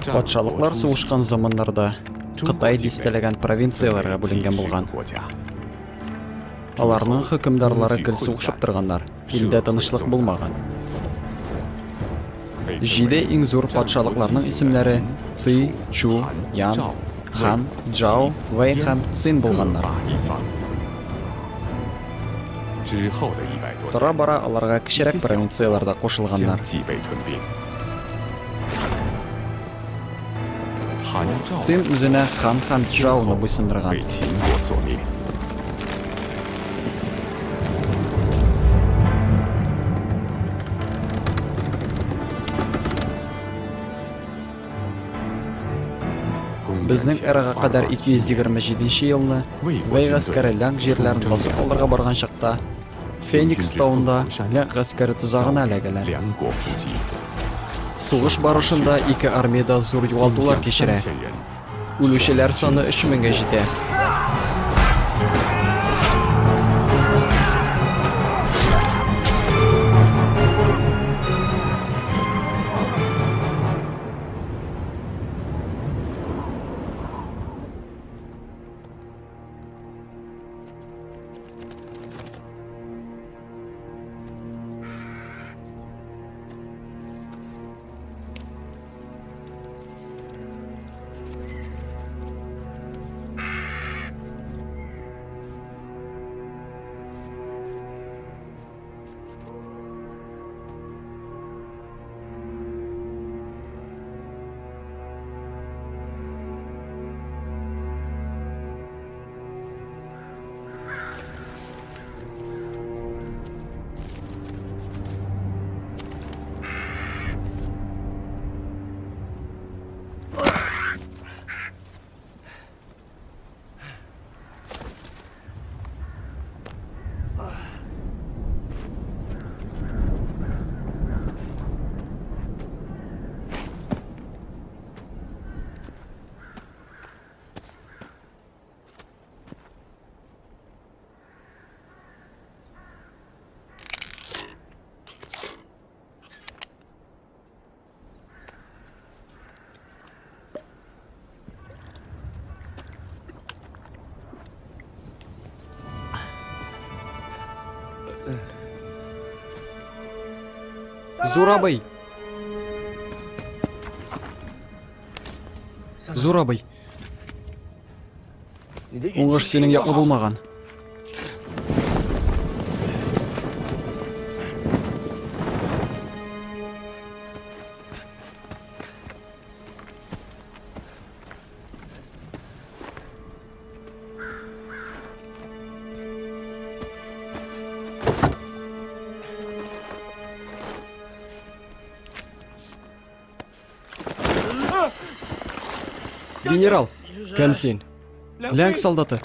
Патшалыклар сугышкан заманнарда Кытай дистәләгән провинцияларга бүленгән булган. Аларның хөкемдарлары гел сугышып торганнар, илдә тынычлык булмаган. 7 иң зур патшалыкларның исемләре Ци, Чу, Ян, Хан, Джао, Вэй һәм Цин булганнар. Тора-бара аларга кечерәк провинцияларда кушылганнар. Цин үзенә Хан һәм Джаоны буйсындырган. Безнең эрага кадәр 227 елны Вэй гаскәре Лянг җирләрен басып алырга барган чакта Феникс тауында Лянг гаскәре тузагына эләгәләр. Сугыш барышында ике армияда зур югалтулар кичерә. Үлүчеләр саны 3000-гә җитә. Зурабый! Зурабый! Уңыш синең яклы булмаган. Генерал, кем син? Лянг солдаты.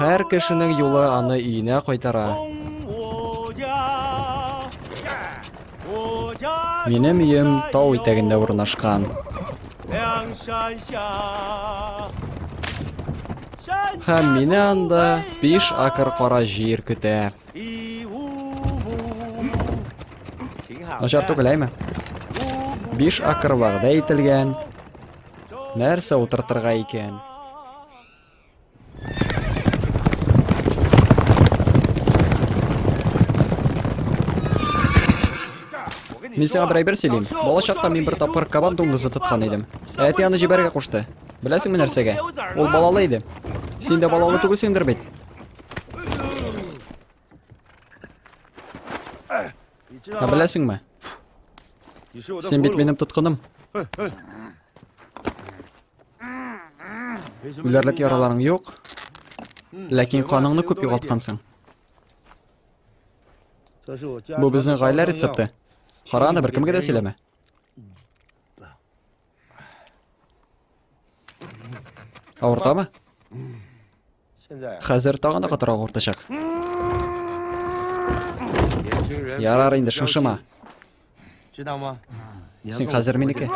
Һәр кешенең юлы аны өенә кайтара. Минем өем тау итәгендә урнашкан. Һәм мине анда 5 акр кара җир көтә. Начар түгел, әйме? 5 акр вәгъдә ителгән. Нәрсә утыртырга икән? Мин сиңа бер әйбер сөйлим. Балачакта мин бер тапкыр кабан дуңгызы тоткан идем. Әти аны җибәргә кушты. Беләсеңме нәрсәгә? Ул балалы иде. Син дә балалы түгелсеңдер бит. Беләсеңме? Син бит минем тоткыным. Үләрлек яраларың юк, ләкин каныңны күп югалткансың. Бу безнең гаилә рецепты. Кара аны беркемгә дә сөйләмә. Авыртамы? Хәзер тагын да катырак авыртачак. Ярар инде, шыңшыма. Син хәзер минеке.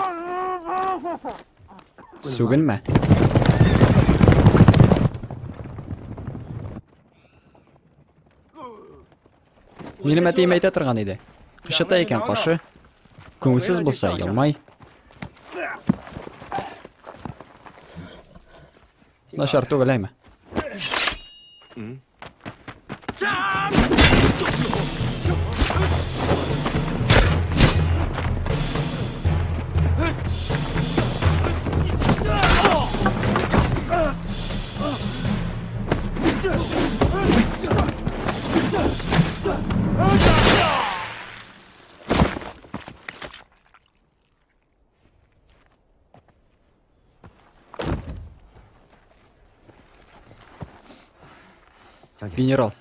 Сүгенмә. Минем әтием әйтә торган иде. Кышыта икән кашы, күңелсез булса елмай. Начар түгел, әйме? Генерал.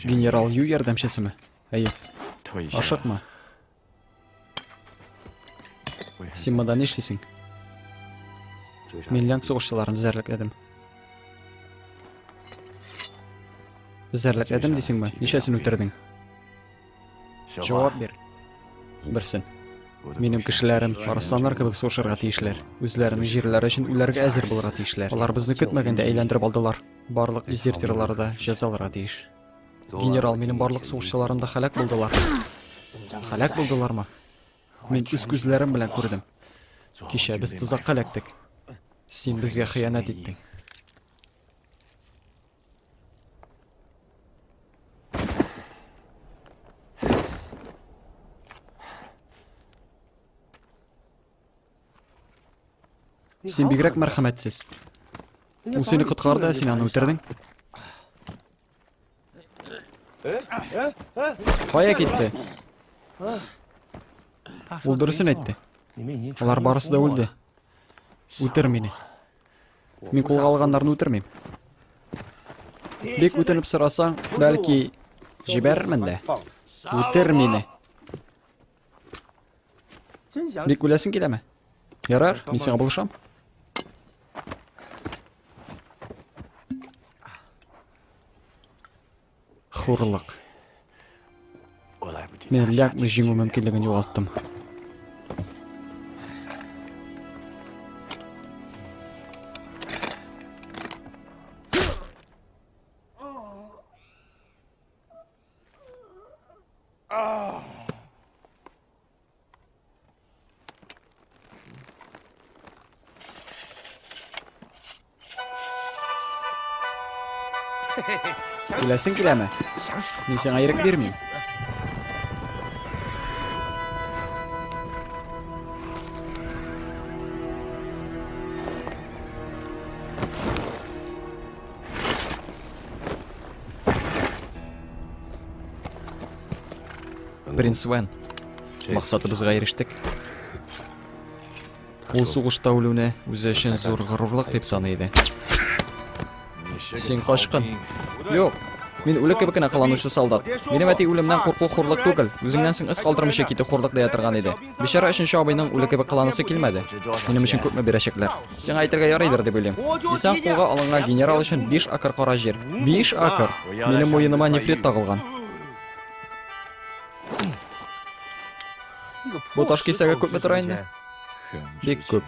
Генерал Ю ярдәмчесеме? Әйе. Ашыкма. Син монда ни эшлисең? Мин ләң сугышчыларын зәрләкләдем. Зәрләкләдем дисеңме? Ничәсен үтердең? Җавап бир. Берсен. Минем кешеләрем арысланнар кебек сугышырга тиешләр. Үзләренең җирләре өчен үләргә әзер булырга тиешләр. Алар безне көтмәгәндә әйләндереп алдылар. Барлык дезертирлар да җәзаларга тиеш. Генерал, минем барлык сугышчыларым да һәлак булдылар. Һәлак булдылармы? Мин үз күзләрем белән күрдем. Кичә без тузакка эләктек. Син безгә хыянат иттең. Син бигрәк мәрхәмәтсез. Ул сине коткарды, син аны үтердең. Кая китте? Ул дөресен әйтте. Алар барысы да үлде. Үтер мине. Мин кулга алганнарны үтермим. Бик үтенеп сорасаң, бәлки җибәрермен дә. Үтер мине. Бик үләсең киләме? Ярар, мин сиңа булышам. Хурлык. Мен ләкне җиңү мөмкинлеген югалттым. Үләсең киләме? Мин сиңа ирек бирмим. Принц Вен, максатыбызга ирештек. Ул сугышта үлүне үзе өчен зур горурлык дип саный иде. Син качкын. Юк, Мен үлек кебек кенә кыланучы солдат. Минем әти үлемнән курку хурлык түгел, үзеңнән соң эз калдырмыйча ките хурлык дия торган иде. Бишара 3нче абыйның үлек кебек кыланысы килмәде. Минем өчен күпме бирәчәкләр. Сиңа әйтергә ярыйдыр дип уйлыйм. Исән кулга алынган генерал өчен 5 акр кара җир. 5 акр. Минем муеныма нефрит тагылган. Бу таш кисәгә күпме тора инде? Бик күп.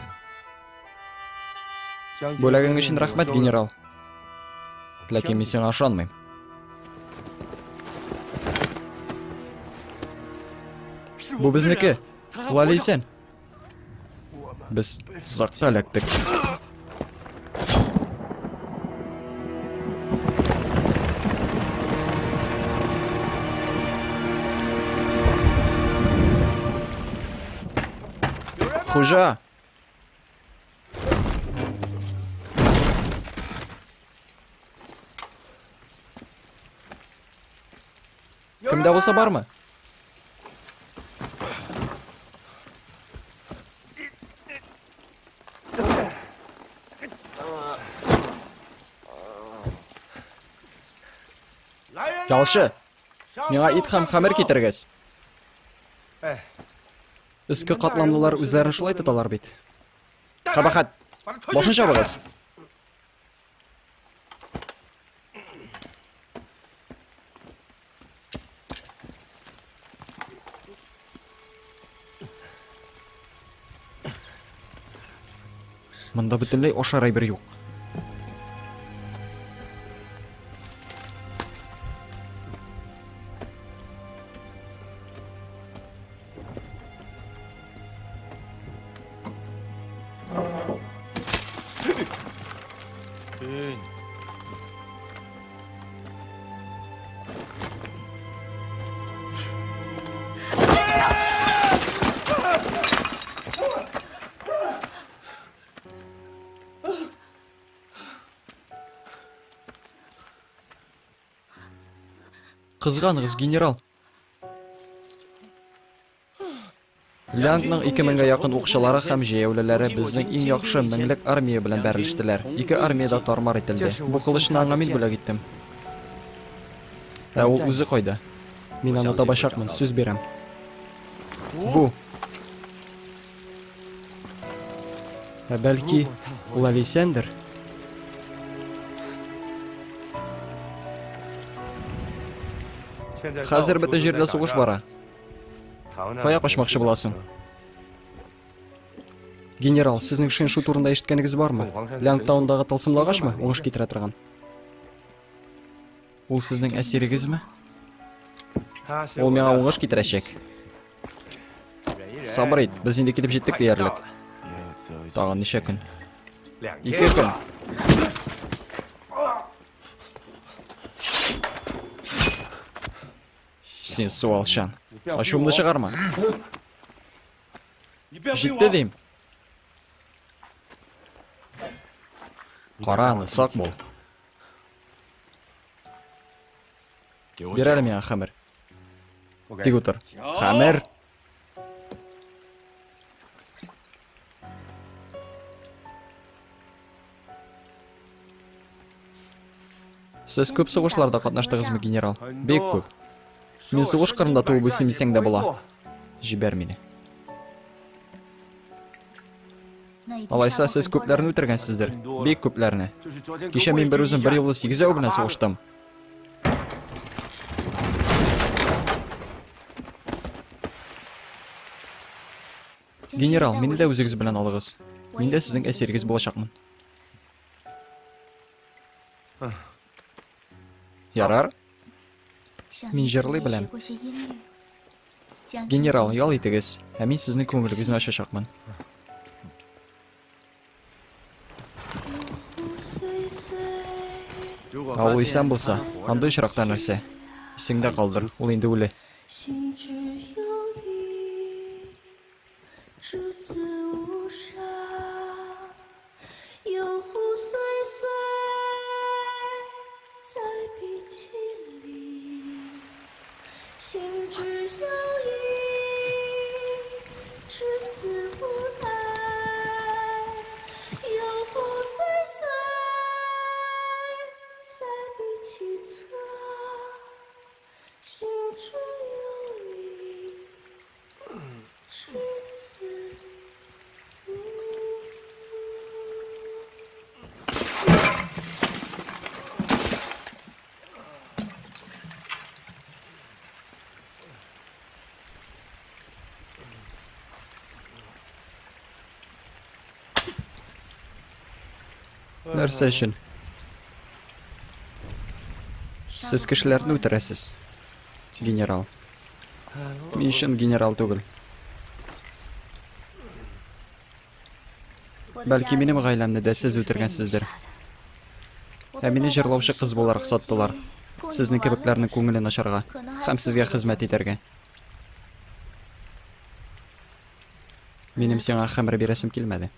Бүләгең өчен рәхмәт, генерал. Ләкин мин сиңа ышанмыйм. Бу безнеке. Лалисен. Без закта эләктек. Хуҗа. Кемдә булса бармы? Ялшы, миңа ит һәм хәмер китергез. Иске катламлылар үзләрен шулай тоталар бит. Кабахат, башын чабыгыз. Монда бөтенләй ашар әйбер юк. Кызганыгыз, генерал. Лянгның 2000-гә якын укчылары һәм җәяүлеләре безнең иң яхшы меңлек армия белән бәрелештеләр. 2 армияда тармар ителде. Бу кылычны аңа мин бүләк иттем. Ә ул үзе кайда? Мин аны табачакмын, сүз бирәм. Бу. Бәлки, ул Алисендер? Хәзер бөтен җирдә сугыш бара. Кая качмакчы буласың? Генерал, сезнең Шиншу турында ишеткәнегез бармы? Лянгтаундагы тылсымлы агачмы? Уңыш китерә торган. Ул сезнең әсирегезме? Ул миңа уңыш китерәчәк. Сабыр ит, без инде килеп җиттек диярлек. Тагын ничә көн? 2 көн. Син суалчан. Ачуымны чыгарма. Җитте дим. Караны, сак бул. Бир әле миңа хәмер. Тик утыр. Хәмер. Сез күп сугышларда катнаштыгызмы, генерал? Бик күп. Мин сугыш кырында туып үсем дисәң дә була. Җибәр мине. Алайса, сез күпләрне үтергәнсездер. Бик күпләрне. Кичә мин бер үзем 1 юлы 8 ау белән сугыштым. Генерал, мине дә үзегез белән алыгыз. Мин дә сезнең әсирегез булачакмын. Ярар. Мин җырлый беләм. Генерал, ял итегез. Ә мин сезнең күңелегезне ачачакмын. Ул исән булса, андый очракта нәрсә? Исеңдә калдыр, ул инде үле. Нәрсе өчен? Сез кешеләрне үтерәсез, генерал. Мин өчен генерал түгел. Бәлки минем гаиләмне дә сез үтергәнсездер. Ә мине җырлаучы кыз буларак саттылар. Сезнең кебекләрнең күңелен ачарга һәм сезгә хезмәт итәргә. Минем сиңа хәмер бирәсем килмәде.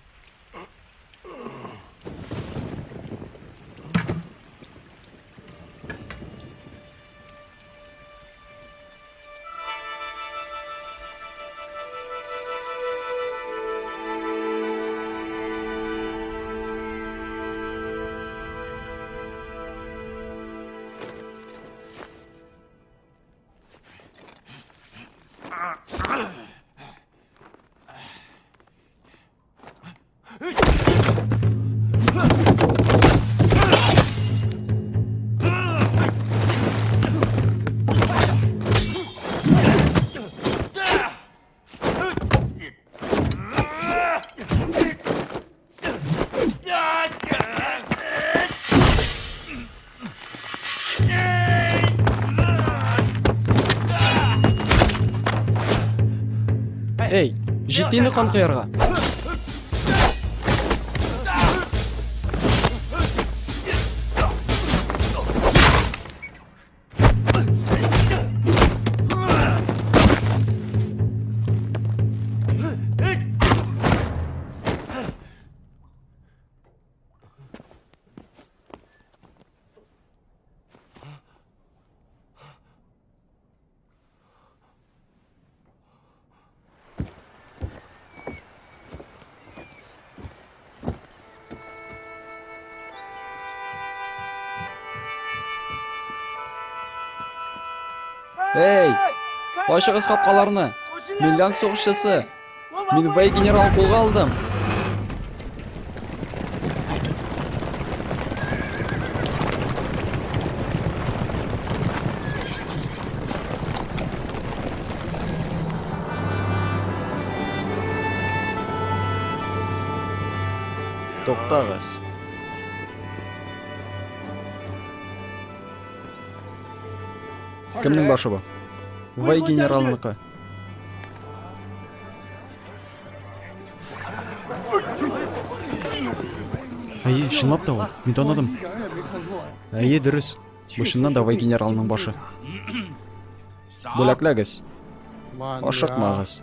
Эй, җитте инде кан кыярга. Эй, ачыгыз капкаларны. Миллион сугышчысы. Мин Вэй генерал кулга алдым. Токтагыз. Кемнең башы бу? Вэй генералныкы. Әйе, чынлап та ул. Мин таныдым. Әйе, дөрес. Бу чыннан да Вэй генералның башы. Бүләкләгез. Ашыкмагыз.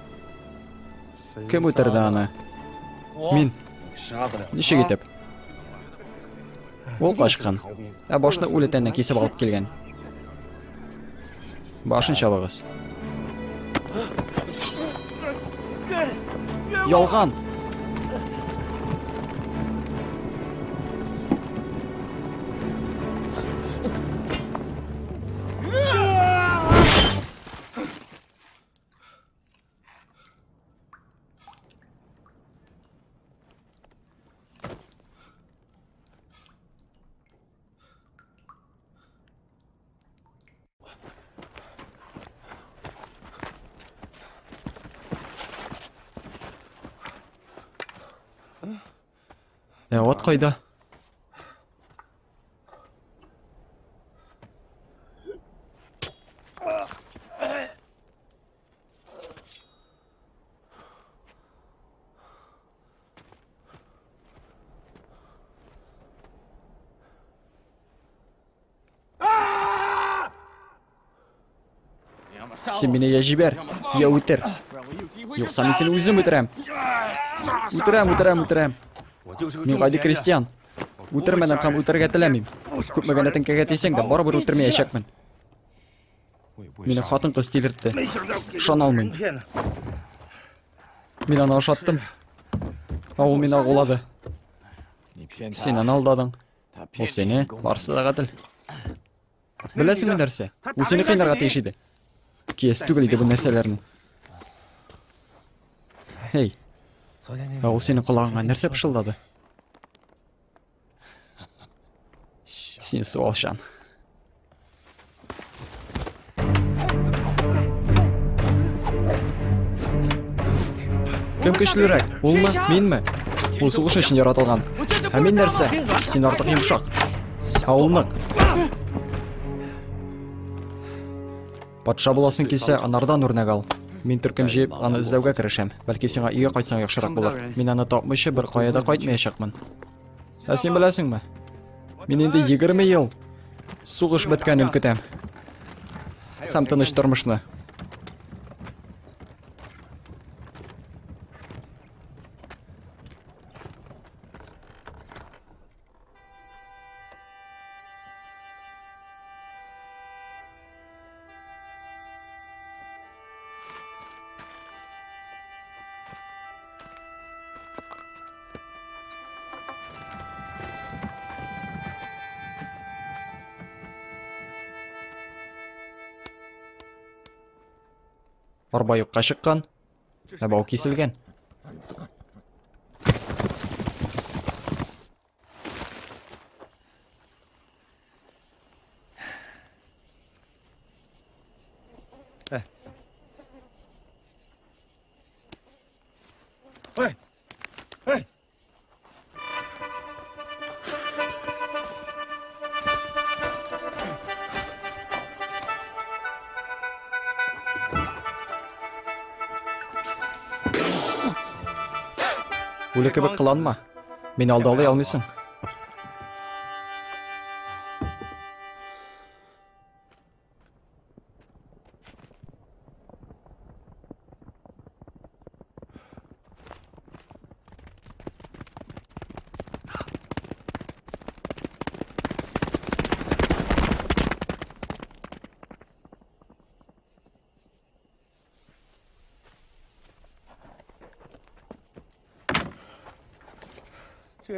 Кем үтерде аны? Мин. Ничек итеп? Ул качкан. Ә башны үле тәннән кисеп алып килгән. Башын чабыгыз. Ялган. Ат кайда? Сен мине я җибәр, я үтер. Юкса мин сине үзем үтерәм. Үтерәм. Мин гади крестьян. Үтермәдем һәм үтерергә теләмим. Күпмәгәндә теңкәгә тисәң дә барыбер үтермәячәкмен. Мине хатын-кыз тилертте. Ышана алмыйм. Мин аны ашаттым. Ул мине агулады. Син аны алдадың. Ул сине барысы да гадел. Беләсеңме нәрсә? Ул сине кыйнарга тиеш иде. Киес түгел иде бу нәрсәләрне. Эй. Ул сине колагыңа нәрсә пышылдады? Син суалчан. Кем көчлерәк? Улмы? Минме? Ул сугыш өчен яратылган. Һәм мин нәрсә? Сен артық йомшақ. Ауылнық. Патша боласың келсе, анардан өрнек ал. Мен түркім жеп, аны іздеуге кірішем. Бәлки сеңа үйге қайтсаң яхшырақ болар. Мен аны тапмыйшы бір қаяда қайтмаячақмын. Сен білесің бе? Мен енді 20 ел суғыш біткенін күтем. Һәм тыныш тұрмышны. Арба юққа шыққан, әбау кесілген. Өлі кебек қыланма. Мен алдалай алмайсың.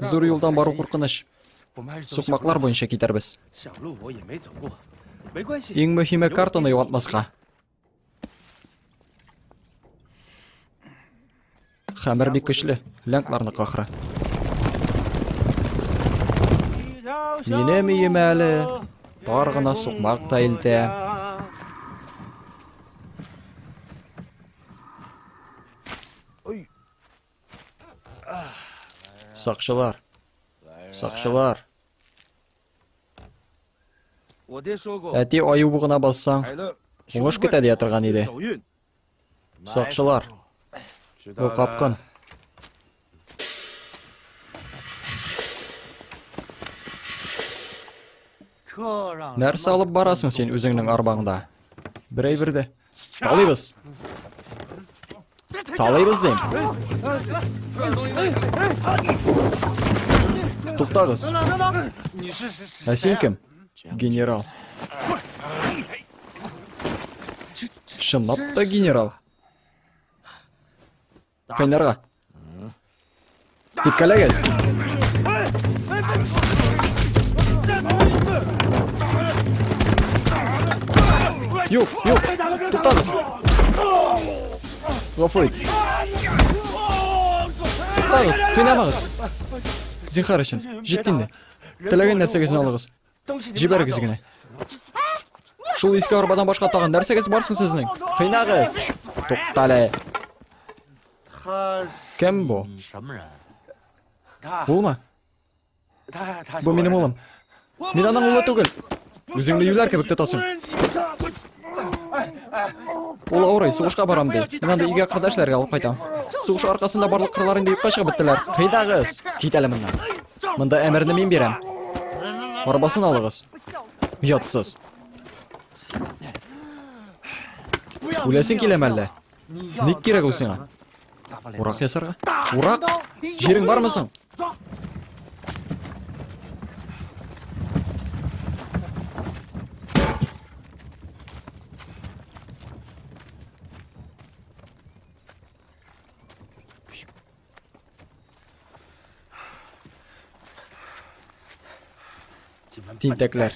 Зор юлдан бару қорқыныш. Соқмақлар бойынша кетербіз. Ең мөһиме картаны юғалтмасқа. Хәмір бик көчле, ләңкларны қақыры. Менем үйім әлі, тар ғына соқмақ тайылды. Сақшылар. Әте айу бұғына бассаң, оңыш кетеді ятырған еді. Сақшылар. О қапқын. Нәрсе алып барасың сен өзіңнің арбаңда. Бірей бірді. Талайбыз дейм. Тоқтағыз. Сен кім? Генерал. Шынлап та генерал. Қайнарға. Тепкәләгіз. Юк, тоқтағыз. Ғафу ет. Тоқтағыз, қинамағыз. Зинхар үшін, жеттенді. Тілеген нәрсегізін алығыз. Жібәргіз гіне. Шул ескі арбадан башқа таған нәрсегіз барсың сізінің. Қинағыз. Тоқталы. Кем бұл? Бұл ма? Бұл менің олым. Мен анаң ұлы түгіл. Өзіңді үйлер кебікті тасың. Ол ауырай, суғышқа барам дей. Мен анда үйге қырдашларға алып қайтам. Суғыш арқасында барлық қырларыңды үйіп қашығы біттілер. Қайдағыз? Кетәлі мұндан. Мұнда әмірні мен берем. Арбасын алығыз. Ұятсыз. Өлесің келем әлі. Нек керек өсіңа? Урақ ясарға? Урақ? Жерің бар мысың? Тентеклер.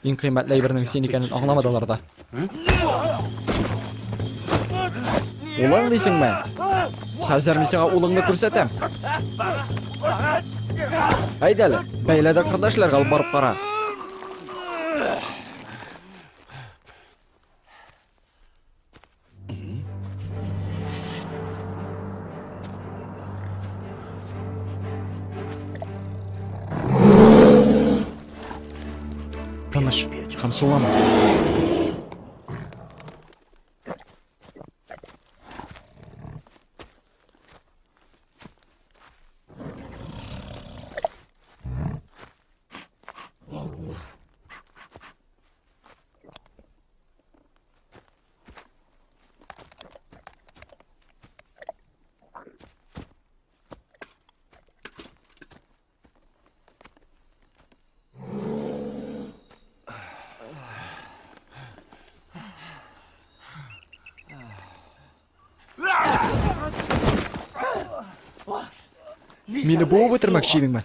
Ең қимәтлі әйберінің сен екенін аңламадылар да. Олаң дейсің ме? Қазір мен сеңа олыңды көрсетем. Айдәлі, бәйләді қырдашларға алып барып қара. Тыныш, қамсулама. Meni boğup ötürmekçi edim ben.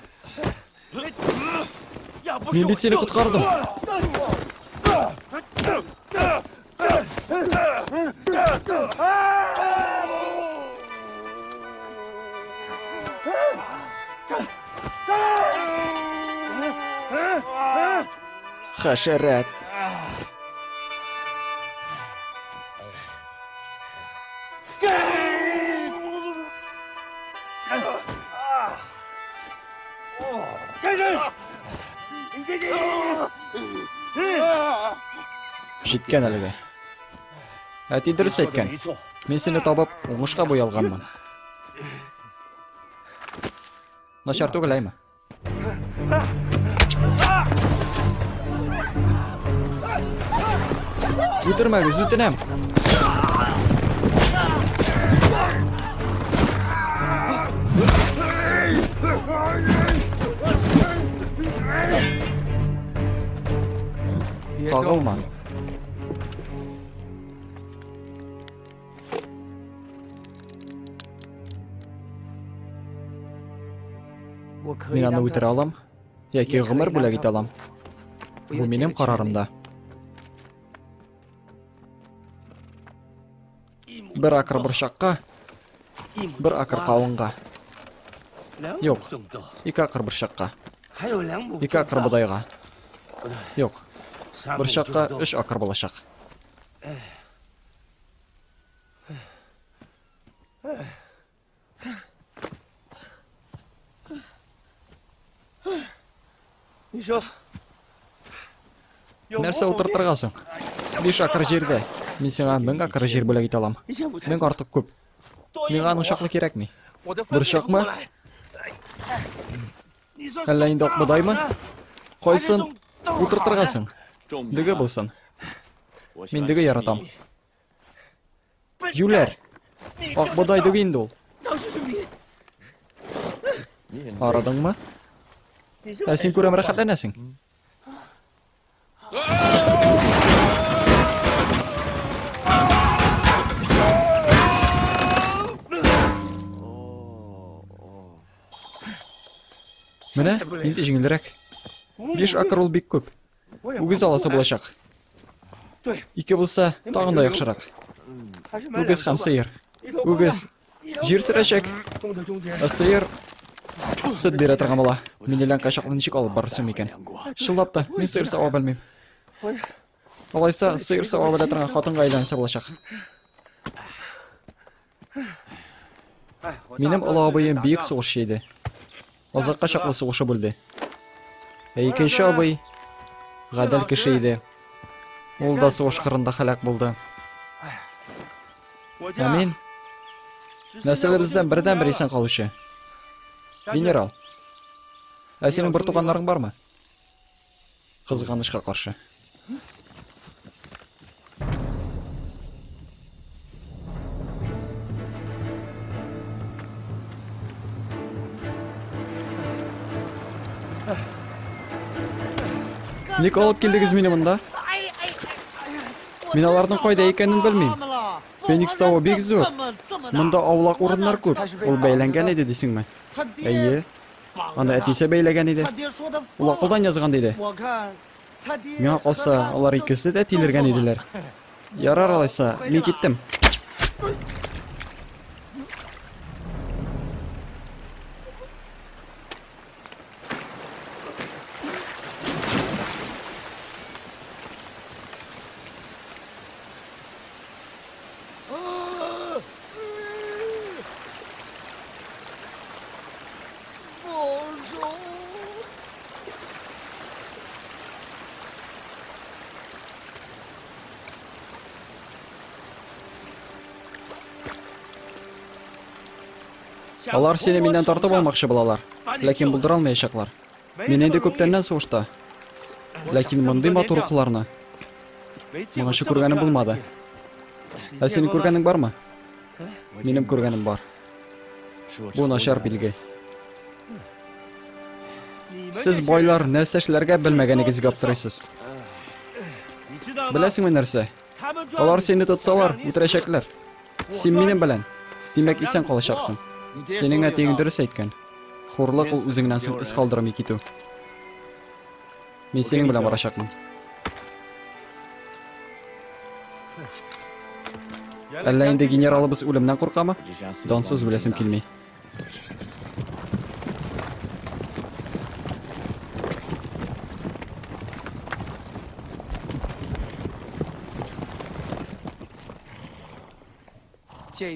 Men bit seni qutqardim. Haşerat. Жеткен әлігі. Әти дұрыс айтқан. Мен сені табып, оңышқа боялғанмын. Нашар түгіл әйме. Өтірмәгіз, өтінем. Қағылма. Мен аны өтіре алам, яки ғұмыр бөлек ете алам. Бұл менің қарарымда. Бір акыр бұршаққа, бір акыр қауынға. Yok, 2 акыр бұршаққа. 2 акыр бұдайға. Yok, бұршаққа 3 акыр болашақ. Нәрсе отыртырғасың? 5 акыр жерде. Мен сеңа 1000 акыр жер бөлек ете алам. 1000 артық көп. Меңа аның шақлы керек ме? Бұршақ ма? Әлі енді ақ бұдай ма? Қойсын, отыртырғасың. Дүгі болсын. Мен дүгі яратам. Юлер, ақ бұдай дүгі енді ол. Арадың ма? Сен көрем рахатланасың. Міне, енді жеңілдірек. 5 акыр ол бек көп. Өгіз аласы болашақ. 2 болса, тағында яқшырақ. Өгіз қам сыйыр. Өгіз жер сірәшек. Сыйыр сүт бере тұрған бола. Мен елен қашақлы нешік алып барысым екен. Шылапты, мен сыйыр сауа білмейм. Олайса, сыйыр сауа біле тұрған қатынға айланса болашақ. Менің ұлы абайым бейік соғыш еді. Азаққа шақлы соғышы бөлді. Екінші абай ғадал кіші еді. Ол да соғыш қырында халақ болды. Әмен, нәсілімізден бірден бір esen қалушы. Генерал, сенің бір туғанларың бар ма? Қызғанышқа қаршы. Ник алып келдіңіз мені мұнда? Мен алардың қойда екенін білмейм. Феникс тауы бек зор. Мұнда аулақ орындар көп. Ол бәйленген еді десің ме? Әйе. Анда әтесе бәйлеген еді. Ол ақылдан жазған деді. Меңа қалса, олар екесі де әтелерген еділер. Ярар алайса, мен кеттім. Алар сені менен тартып алмакчы булалар, ләкин булдыра алмаячаклар. Мен инде көптәннән сугышта. Ләкин мондый матурлыкларны моңашы күргәнем булмады. Ә синең күргәнең бармы? Минем күргәнем бар. Бу начар билге. Сез байлар нәрсә эшләргә белмәгәнегезгә аптырыйсыз. Беләсеңме нәрсә? Алар сине тотсалар, үтерәчәкләр. Син минем белән. Димәк, исән калачаксың. Синең әтең дөрес әйткән. Хурлык ул үзеңнән соң ис калдырмый китү. Мин синең белән барачакмын. Әллә инде генералыбыз үлемнән куркамы? Дансыз үләсем килми.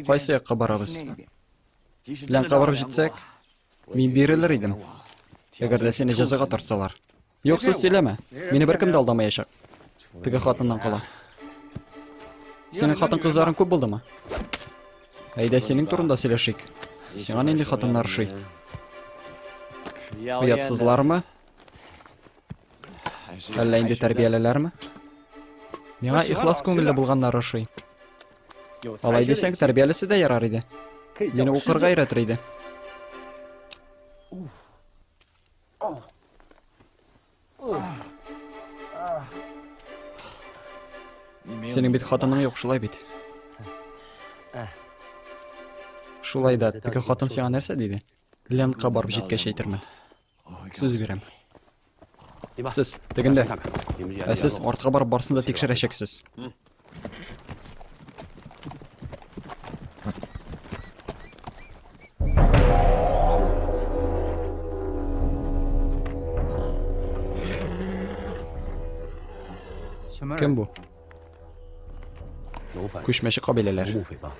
Кайсы якка барабыз? Ләнкә барып җитсәк, мин бирелер идем. Әгәр дә сине җәзага тартсалар. Юксыз сөйләмә. Мине беркем дә алдамаячак. Теге хатыннан кала. Синең хатын-кызларың күп булдымы? Әйдә синең турында сөйләшик. Сиңа нинди хатыннар ошый? Уятсызлармы? Әллә инде тәрбиялеләрме? Миңа ихлас күңелле булганнар ошый. Алай дисәң, тәрбиялесе дә ярар иде. Мине укырга өйрәтер иде. Синең бит хатының юк, шулай бит. Шулай да, теге хатын сиңа нәрсә диде? Ләнкә барып җиткәч әйтермен. Сүз бирәм. Сез, тегендә. Ә сез артка барып барсын да тикшерәчәксез. Кем бу? Күчмәче кабиләләр.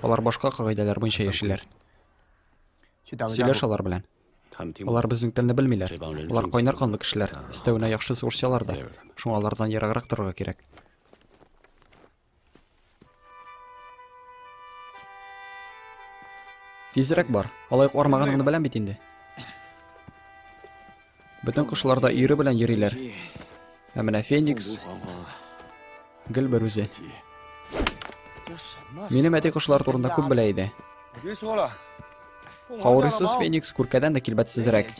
Алар башка кагыйдәләр буенча яшиләр. Сөйләш алар белән. Алар безнең телне белмиләр. Алар кайнар канлы кешеләр. Истәвенә яхшы сугышчылар да. Шуңа алардан ераграк торырга кирәк. Тизрәк бар. Алай армаганыңны беләм бит инде. Бөтен кошлар да ире белән йөриләр. Ә менә Феникс гел бер үзе. Минем әти кошлар турында күп белә иде. Каурысыз Феникс күркәдән дә килбәтсезрәк.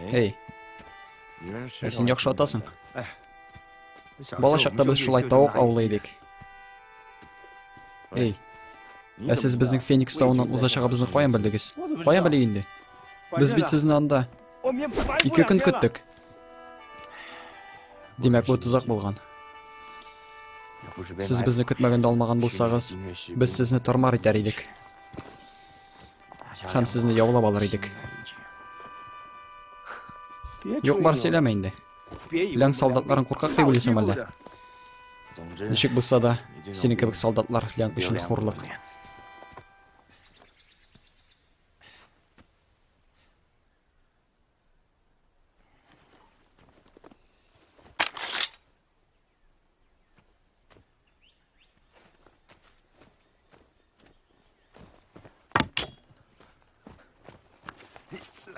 Эй, син яхшы атасың. Балачакта без шулай тавык аулый идек. Эй, сез безнең Феникс тауынан узачагыбызны каян белдегез? Каян белик инде? Без бит сезне анда 2 көн көттек. Димәк, бу тузак булган. Сез безне көтмәгәндә алмаган булсагыз, без сезне тормар итәр идек. Һәм сезне яулап алыр идек. Юк, бар сөйләмә инде. Ләң солдатларын куркак дип уйлыйсың әллә? Ничек булса да, синең кебек солдатлар ләң өчен хурлык.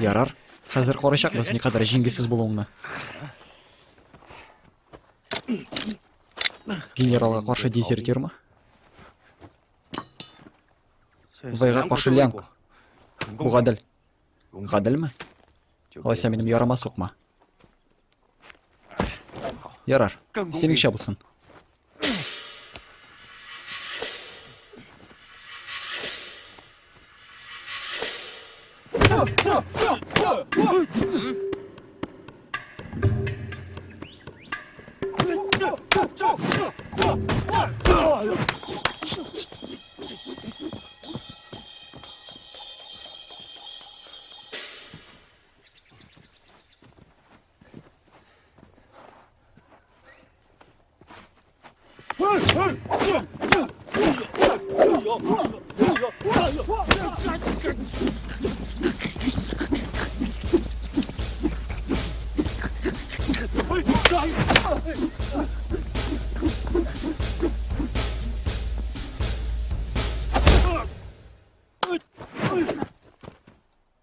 Ярар. Хәзер карачакбыз никадәр җиңгисез булуыңны. Генералга каршы дезертирме? Вайга каршы ләнг. Бу гадел. Гаделме? Алайса минем ярама сукма. Ярар. Синеңчә булсын.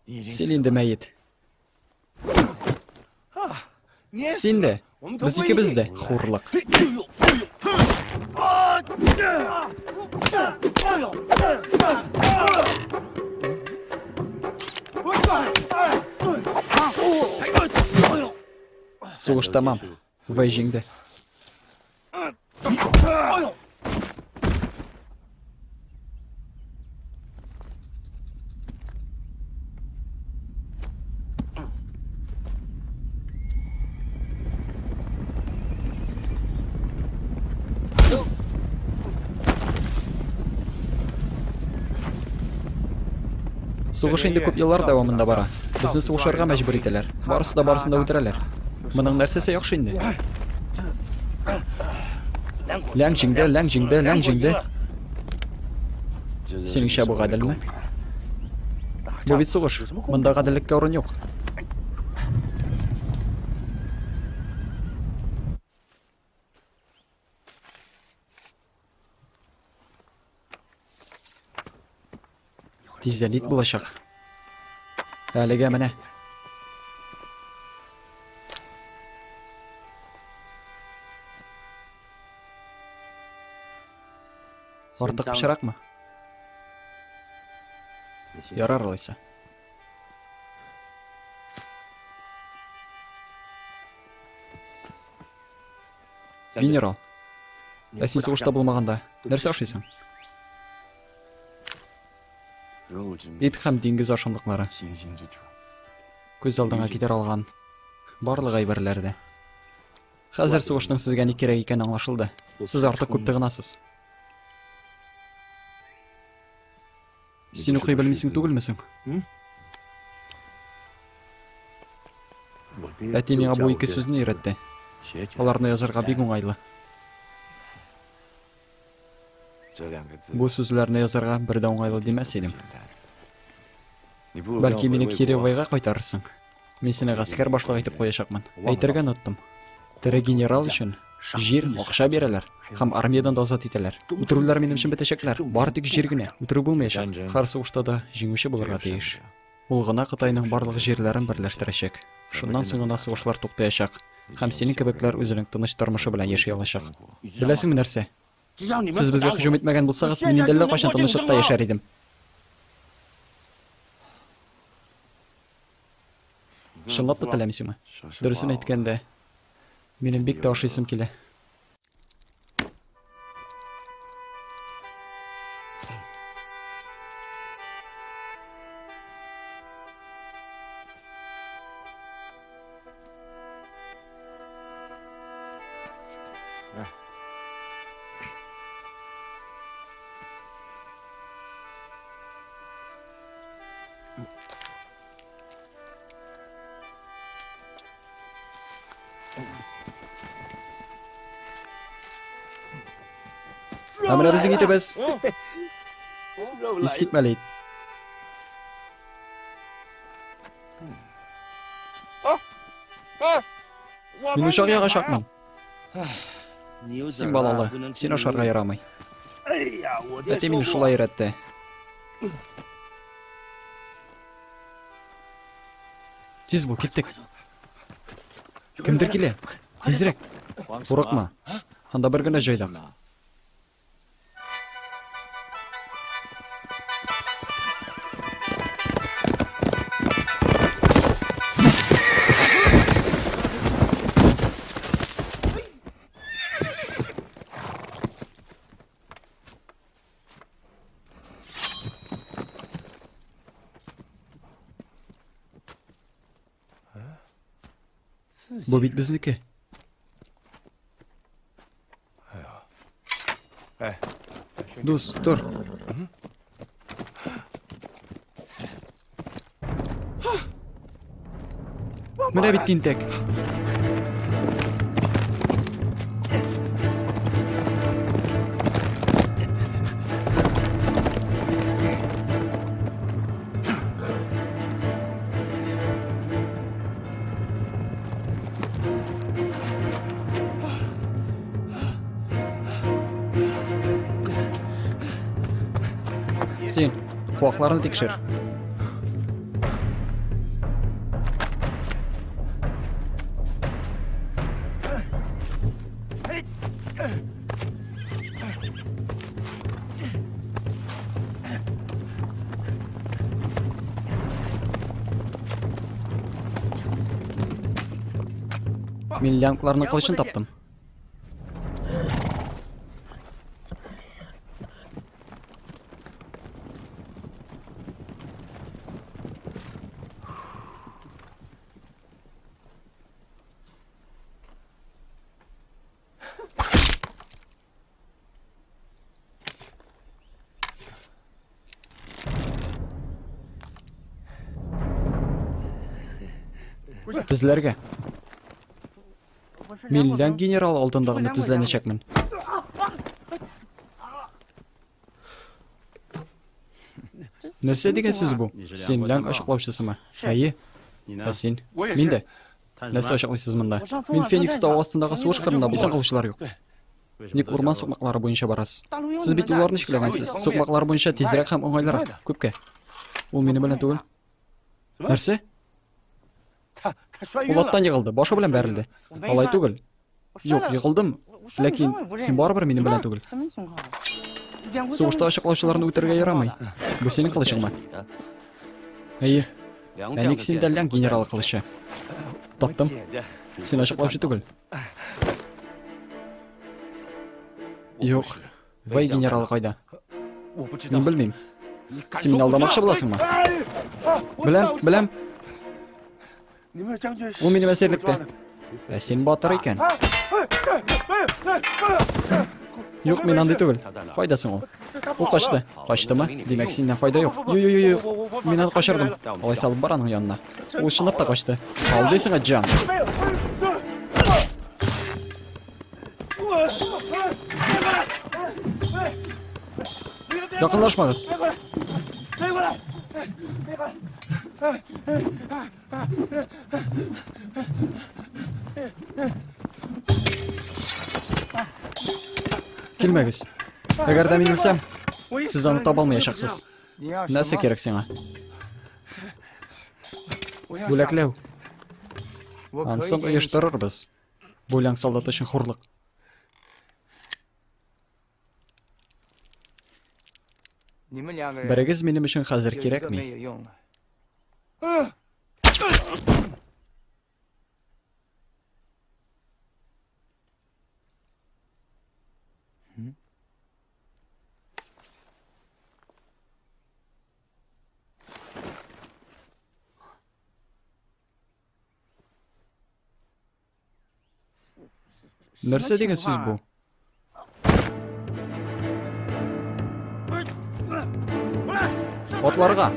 Sen endi mayit. Sen de, biz ikimiz de xo'rliq. So'g'ish tamam. Voy jingdi. So'g'ish endi ko'p yillar davomida bora. Bizni so'g'ishlarga majbur etilar. Barısında o'tiralar. Buning narsasi yaxshi endi. Lang jingdi. Sening ish bu adilmi? Bu bit so'g'ish. Bunda adillikka o'rin yo'q. Tezlik bo'lacak. Haliga mana. Ortiq pishiraqmi? Yarar olaysa. General. Sen so'g'ishda bo'lmaganda narsa oshaysan? Et ham dengiz oshimliqlari. Ko'z oldingga ketara olgan barliq aybarlarda. Hozir so'g'ishning sizga ne kerak ekani anglashildi. Siz ortiq ko'p tig'inasiz. Sen o'qiy bilmaysan tug'ilmisan? Әти миңа bu ikki so'zni öğretti. Ularni yozarga bek o'ng'ayli. Bu so'zlarni yozarga birdan o'ng'ayli demas edim. Balki meni Kirevoyga qaytarırsan. Men seni askar boshlig'i etib qo'yashaqman. Aytirgan unutdim. Tiri general uchun yer o'qsha beralar, ham armiyadan ozod etilar. O'tiruvlar menim uchun bitashaklar. Bor tik yergina o'tirib bo'lmayashaq. Har so'g'ishda da jinguvchi bo'larga tegish. Ул гына Кытайның барлык җирләрен берләштерәчәк. Шуннан соң гына сугышлар туктаячак. Һәм синең кебекләр үзенең тыныч тормышы белән яши алачак. Беләсеңме нәрсә? Сез безгә һөҗүм итмәгән булсагыз, мин инде әллә кайчан тынычлыкта яшәр идем. Шунлап та теләмисеңме? Дөресен әйткәндә, минем бик тә ашыйсым килә. Amına bizi gitibез. Eskitmeliydi. Min uşaq yağaşaqmın. Sen balalı, sen aşarga yaramay. Әти мені шулай өйрәтте. Тез бол, кеттік. Кімдір келе? Тезірек. Қорықма. Анда бір күні жайдақ. Bu bit bizniki. Do'st, tur. Mana bittin tek. Sen, quloqlarini tekshir. Men Lianglarning qilishini topdim. Tizlarga. Men Liang general oldindagini tizlanachakman. Narsa degan so'z bu? Sen Liang oshqlovchisimi? Hayi. Sen. Menda. Narsa oshqlaysiz menda. Men Phoenix tog' ostidagi suv chiqarida eson qolishlar yo'q. Ник o'rmon so'qmoqlari bo'yicha borasiz. Siz bit ularni ishlagansiz. So'qmoqlar bo'yicha tezroq ham o'ng'ayliroq. Ko'pga. U meni bilan tugul. Narsa? Ulatdan yig'ildi, boshi bilan berildi. Olay tugul. Yo'q, yig'ildim. Lekin sen baribir meni bilan tugul. Sug'ushda oshqlovchilarni o'tirga yaramay. Bu sening qilishingmi? Hayi. Mening sendan Liang general qilishi. Topdim. Sen oshqlovchi tugul. Yo'q. Voy general qayda? Men bilmayman. Sen meni aldamoqchi bo'lasizmi? Bilam. U meni vasirlikda. Sen botir ekan. Yo'q, men andi tugul. Qo'ydasin u. U qochdi. Qochdimi? Demak, sendan foyda yo'q. Yo'q. Men uni qochirdim. Olay solib boraning yonina. U shinabda qochdi. Qol desing, jon. Yaqinlashmag'iz. Kelmagiz. Agarda men bilsam, siz uni topa olmayasiz. Narsa kerak senga? Bo'laklov. Ansoq uyushtiramiz. Bo'lang soldat uchun hurlik. Birigiz menim uchun hozir kerakmi? Narsa degan so'z bu? Otlarga.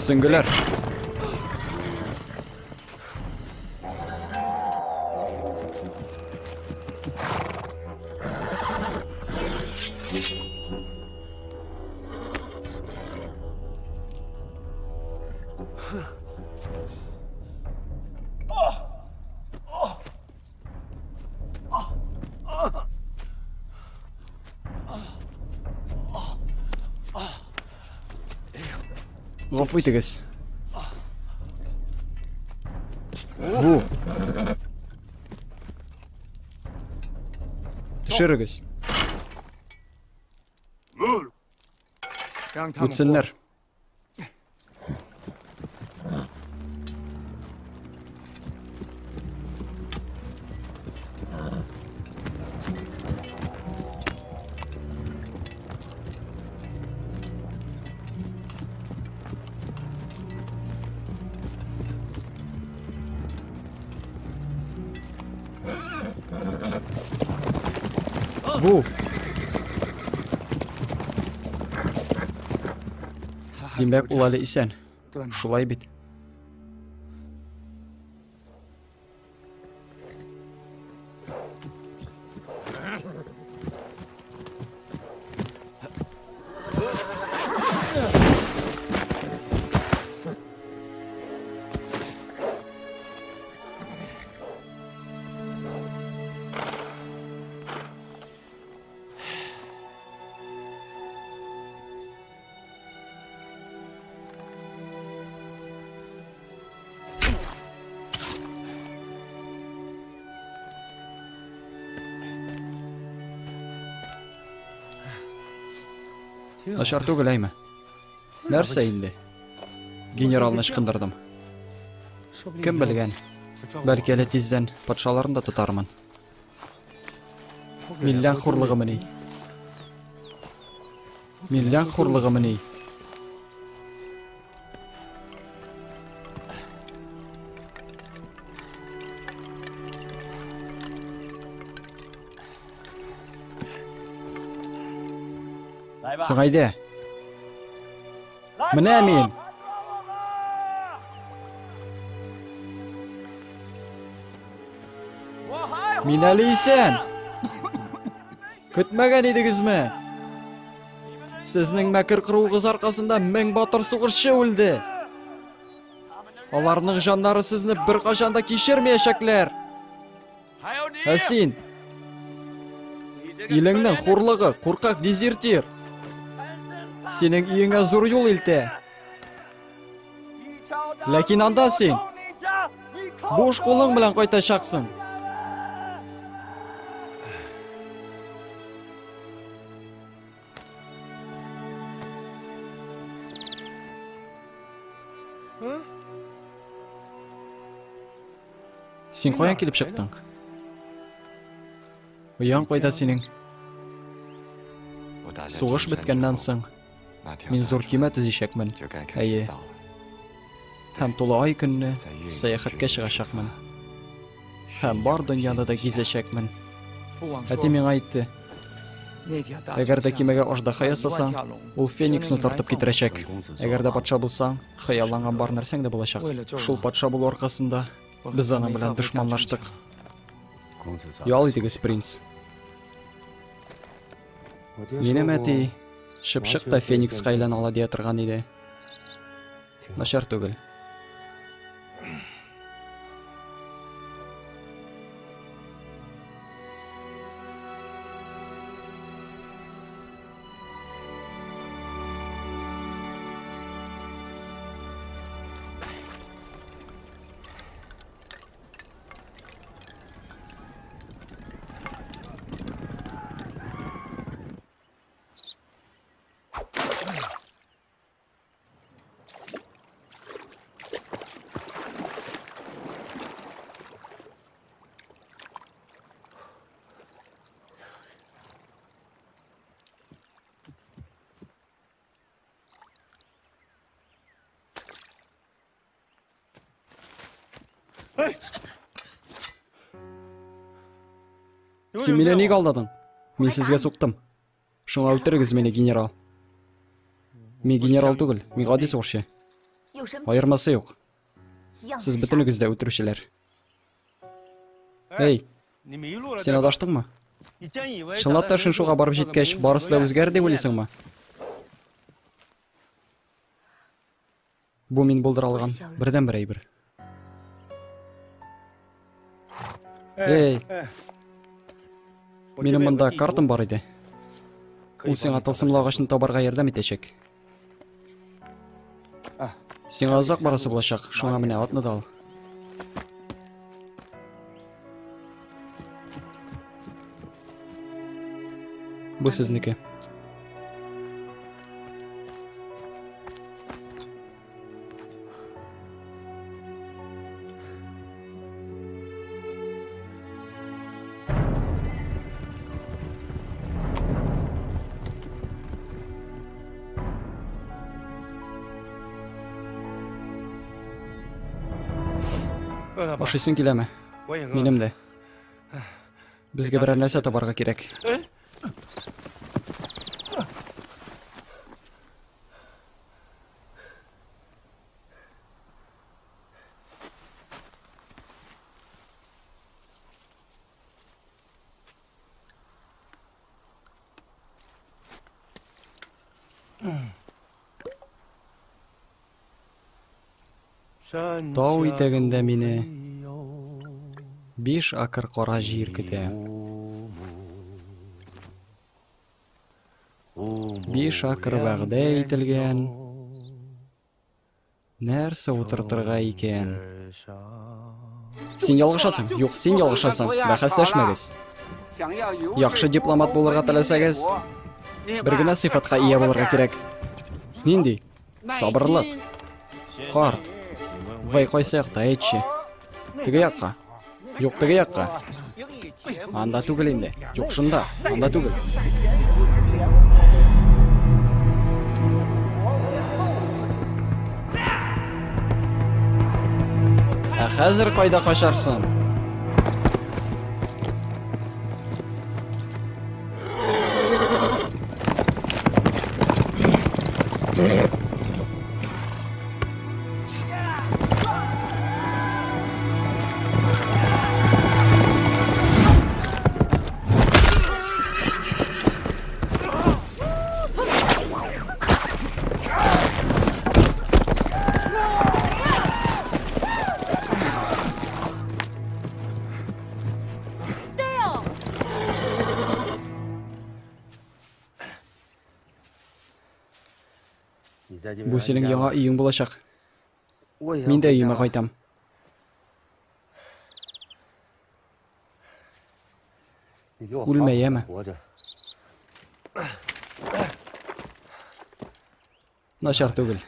Süngüler. Ғафу етіңіз. Ву. Düşürіңіз. Өтсінлер. Bu. Demek ulalı isen. Şulay bit. Начар түгел әйме. Нәрсә инде? Генералны ычкындырдым. Кем белгән? Бәлки әле тиздән патшаларын да тотармын. Миллән хурлыгымыни. Миллән хурлыгымыни. Сыңайды. Менә мин. Мин әле исән. Көтмәгән идегезме? Сезнең мәкер кыруыгыз аркасында 1000 батыр сугышчы үлде. Аларның җаннары сезне бер кашан да кичермәячәкләр. Ә син? Илеңнең хурлыгы, куркак дезертир. Синең иңә зур юл илтә. Ләкин анда син буш кулың белән кайтачаксың. Син каян килеп чыктың? Уян кайда синең? Сугыш беткәннән соң мин зур кемә төзишәкмен. Әйе. Һәм тулы ай көнне сәяхәткә чыгачакмын. Һәм бар дөньяны да гизәчәкмен. Әти миңа әйтте. Әгәр дә кимәгә аждаһа ясасаң, ул Фениксны тартып китерәчәк. Әгәр дә патша булсаң, хыялланган бар нәрсәң дә булачак. Шул патша булу аркасында без аның белән дошманлаштык. Ял итегез, принц. Минем әти шыпшык та Феникска әйләнә ала дия торган иде. Начар түгел. Син мине ник алдадың? Мин сезгә суктым. Шуңа үтерегез мине, генерал. Мин генерал түгел, мин гади сугышчы. Аермасы юк. Сез бөтенегез дә үтерүчеләр. Эй, син адаштыңмы? Чынлап та шуңа барып җиткәч, барысы да үзгәрде дип уйлыйсыңмы? Бу мин булдыра алган бердән-бер әйбер. Эй, минем монда картам бар иде. Ул сиңа тылсымлы агачны табарга ярдәм итәчәк. Сиңа озак барасы булачак, шуңа менә атны да ал. Бу сезнеке. Ашыйсың киләме? Минем дә. Безгә берәр нәрсә табарга кирәк. Тау итәгендә мине 5 акр кара җир көтә. 5 акр вәгъдә ителгән. Нәрсә утыртырга икән? Син ялгышасың. Юк, син ялгышасың. Бәхәсләшмәгез. Яхшы дипломат булырга теләсәгез, Bir gina sifatga ия булырга кирәк. Нинди? Сабырлык. Карт. Вай кайсы якта әйтче. Теге якка. Юк, теге якка. Анда түгел инде. Юк, шунда. Анда түгел. Хәзер кайда качарсың? Бу синең яңа өең булачак. Мин дә өемә кайтам. Үлмәйәме? Начар түгел.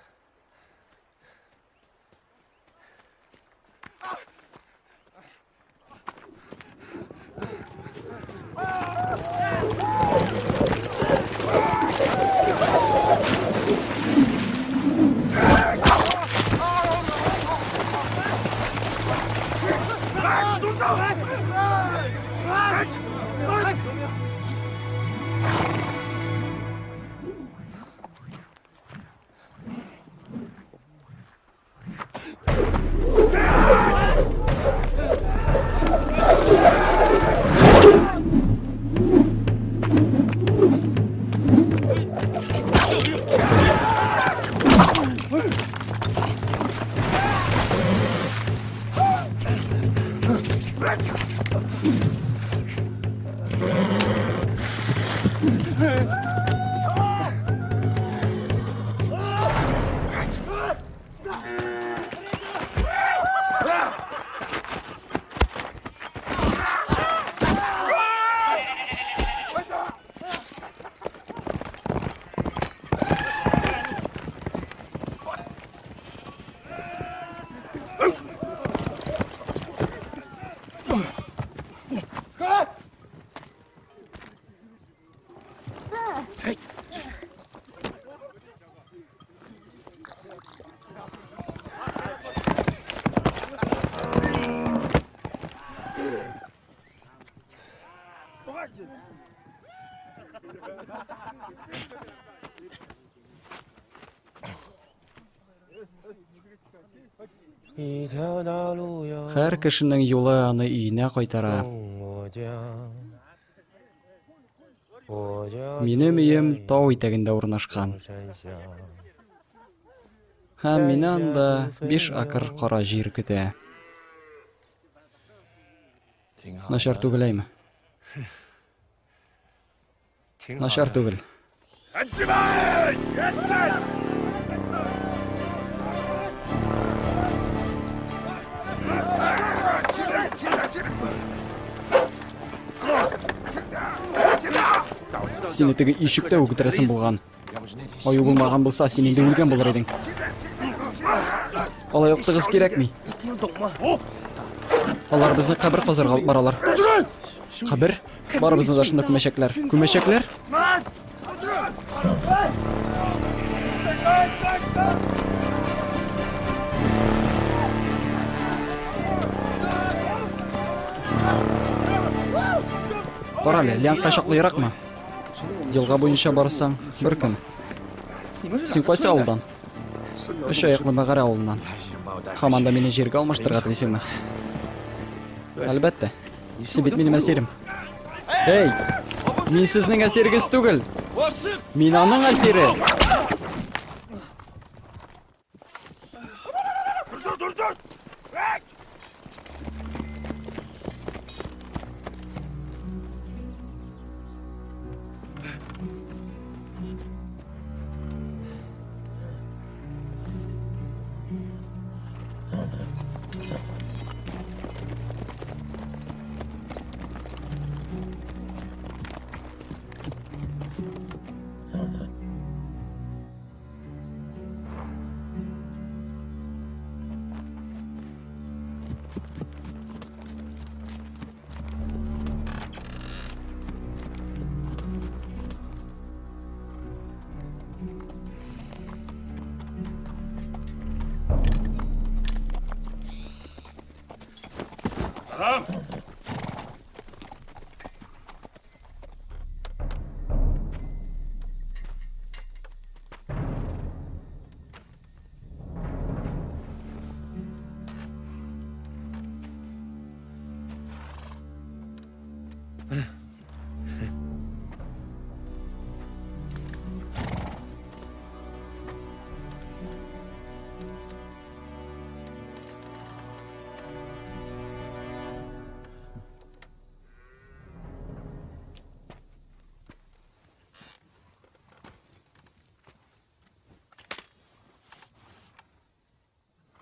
Һәр кешенең юлы аны өенә кайтара. Минем өем тау итәгендә урнашкан. Һәм мине анда 5 акр кара җир көтә. Начар түгел әйме? Начар түгел. Сине теге ишектә үгетрәсем булган. Аю булмаган булса, син инде үлгән булыр идең. Алай уктыгыз кирәкми. Алар безне кабер казырга алып баралар. Кабер? Барыбызны да шунда күмәчәкләр. Күмәчәкләр? Карале, лянка чаклы еракмы? Елга буенча барсаң, бер көн. Син кайсы авылдан? Өч аяклы Мәгәр авылыннан. Хаманда мине җиргә алмаштырга телисеңме? Әлбәттә. Син бит минем әсирем. Эй! Мин сезнең әсирегез түгел. Мин аның әсире.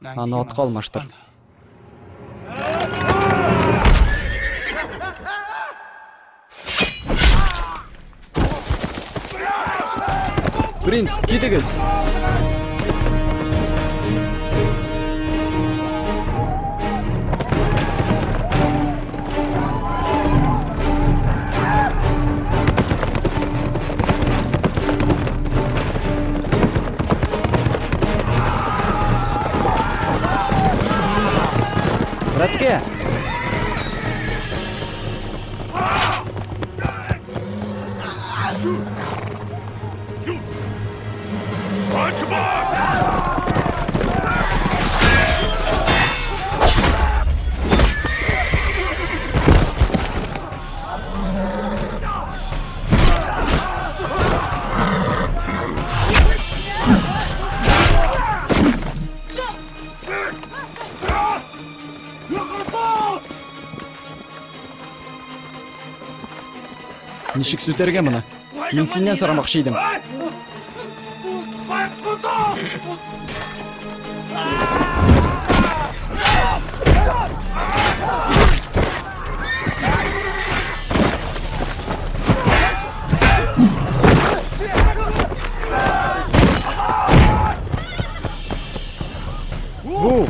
Аны атқа алмаштыр. Принц, кетіңіз! Братке! Ничек сүтәргә моны? Мин синнән сорамакчы идем. Ву!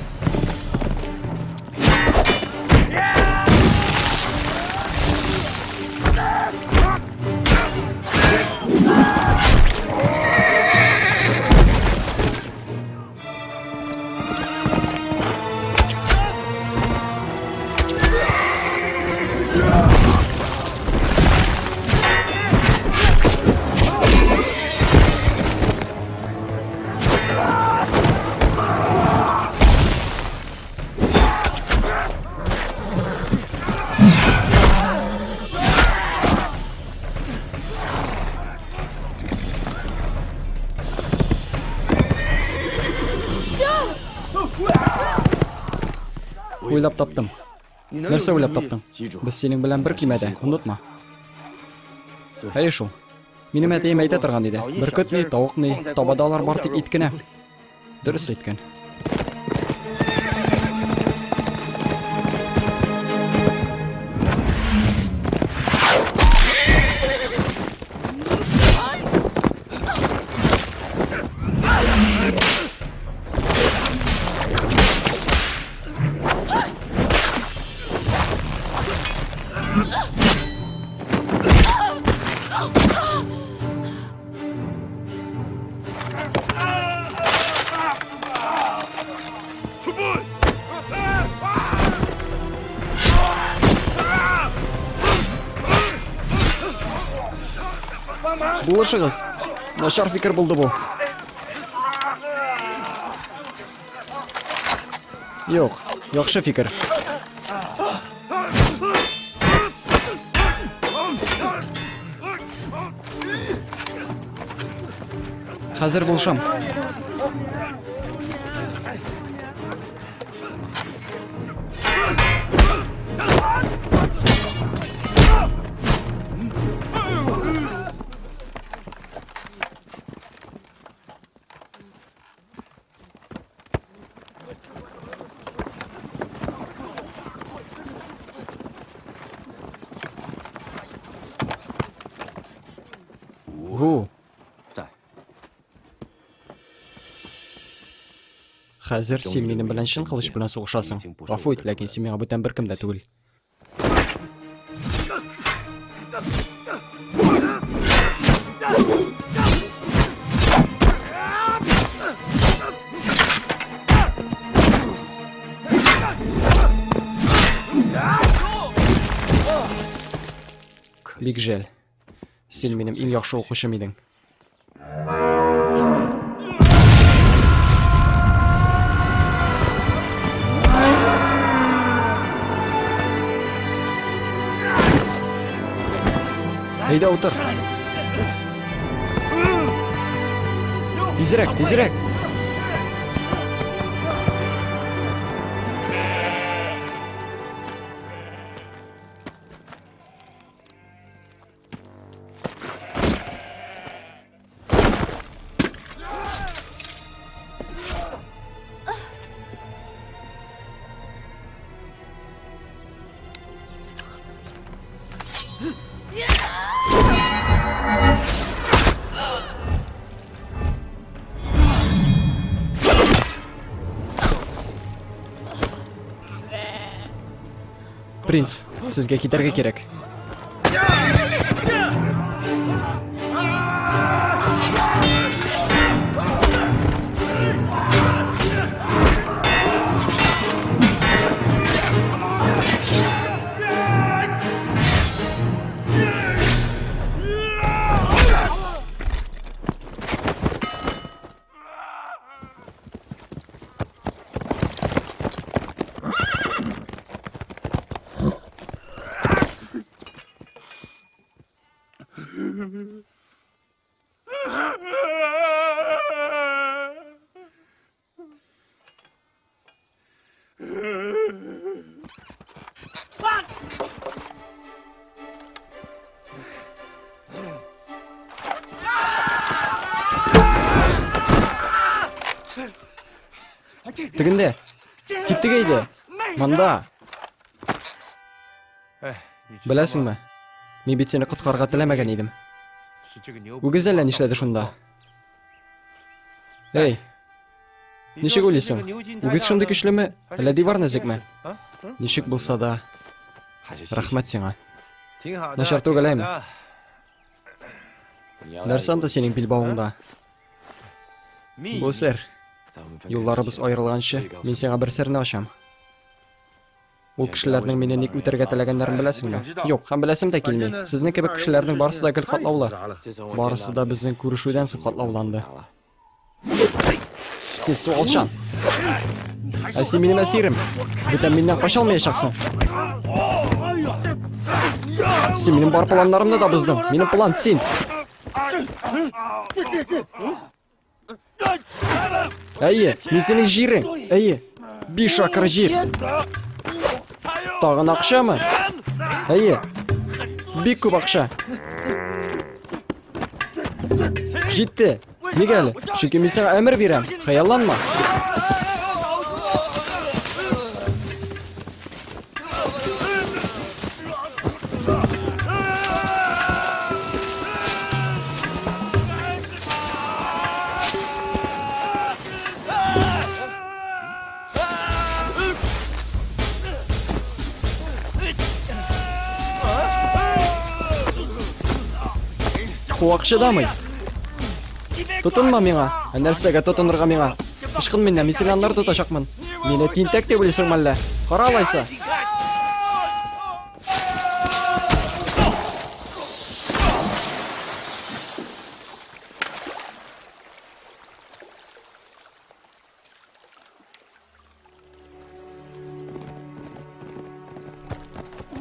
Уйлап таптым. Нәрсә уйлап таптың? Без синең белән бер кимәдә, онытма. Әйе шул. Минем әтием әйтә торган иде. Бөркет ни, тавык ни, табадалар бар тик ит кенә. Дөрес әйткән. Булышыгыз. Начар фикер булды бу. Юк, яхшы фикер. Хәзер булышам. Ву. Хәзер син минем белән чын кылыч белән сугышасың. Гафу ит, ләкин син миңа бүтән беркем дә түгел. Бик жәл. Сен минем иң яхшы укучым идең. Әйдә утыр. Тизрәк, тизрәк. Принц, сезгә китәргә кирәк. Тегендә. Киттек әйдә. Монда. Беләсеңме? Мин бит сине коткарга теләмәгән идем. Үгез әллә нишләде шунда? Эй. Ничек уйлыйсың? Үгез шундый көчлеме? Әллә дивар нәзекме? Ничек булса да, рәхмәт сиңа. Начар түгел әйме? Нәрсә анда синең билбавыңда? Бу сер. Юлларыбыз аерылганчы, мин сиңа бер серне ачам. Ул кешеләрнең мине ник үтәргә теләгәннәрен беләсеңме? Юк, һәм беләсем дә килми. Сезнең кебек кешеләрнең барысы да гел катлаулы. Барысы да безнең күрешүдән соң катлауланды. Сез суалчан. Син минем әсирем. Бүтән миннән кача алмаячаксың. Син минем бар планнарымны да боздың. Минем план син. Әйе, мин синең җирең. Әйе. 5 акр җир. Тагын акчамы? Әйе. Бик күп акча. Җитте. Нигә әле? Чөнки мин сиңа әмер бирәм. Хыялланма. Бу акчадамы? Тотынма миңа. Нәрсәгә тотынырга миңа? Ышкын миннән, мин сиңа аннары тотачакмын. Мине тинтәк дип уйлыйсыңмы әллә? Кара алайса.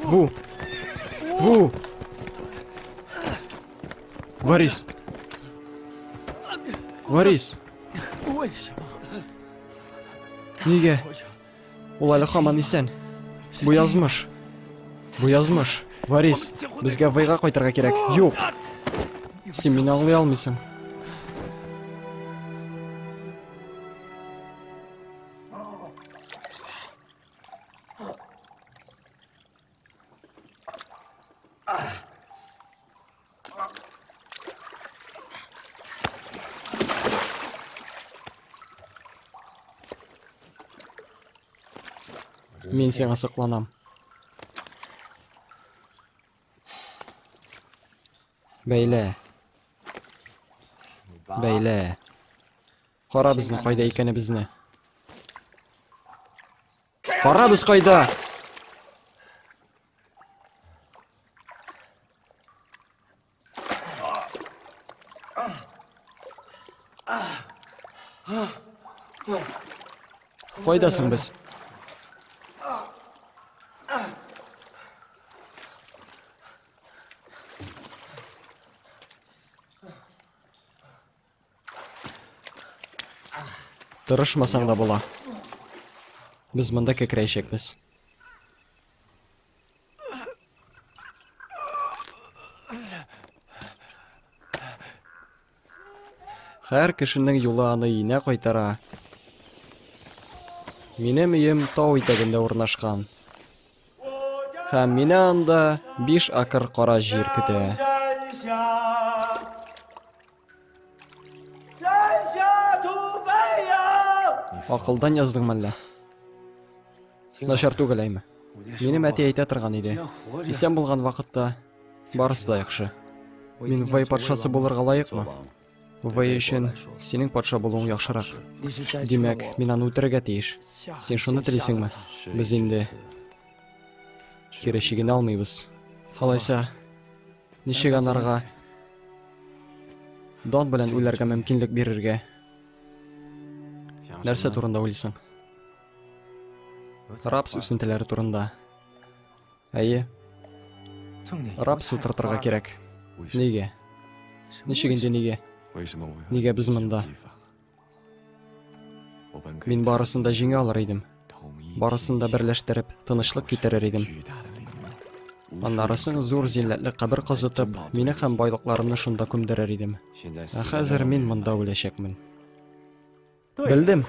Ву. Варис. Нигә? Ул әле һаман исән. Бу язмыш. Варис, безгә вайга кайтырга кирәк. Юк. Син мине аңлый алмыйсың. Мин сиңа сокланам. Бәйлә. Кара безне кайда икәнебезне. Кара без кайда? Қойдасың біз? Тырышмасаң да бола. Біз мұнда кекірейшекпіз. Һәр кешенең юлы аны өенә кайтара. Минем өем тау итәгендә урнашкан. Һәм мине анда 5 акр кара җир көтә. Акылдан яздың мәллә? Начар түгел әйме. Минем әти әйтә торган иде. Исән булган вакытта барысы да яхшы. Мин Вэй патшасы булырга лаекмы? Вэй өчен синең патша булуың яхшырак. Димәк, мин аны үтерергә тиеш. Син шуны телисеңме? Без инде кире чигенә алмыйбыз. Алайса, ничек анарга дан белән үләргә мөмкинлек бирергә? Нәрсә турында уйлыйсың? Рапс үсентеләре турында. Әйе. Рапс утыртырга кирәк. Нигә? Ничек инде нигә? Нигә без монда? Мин барысын да җиңә алыр идем. Барысын да берләштереп, тынычлык китерер идем. Аннарысын зур зиннәтле кабер казытып, мине һәм байлыкларымны шунда күмдерер идем. Ә хәзер мин монда үләчәкмен. Белдем.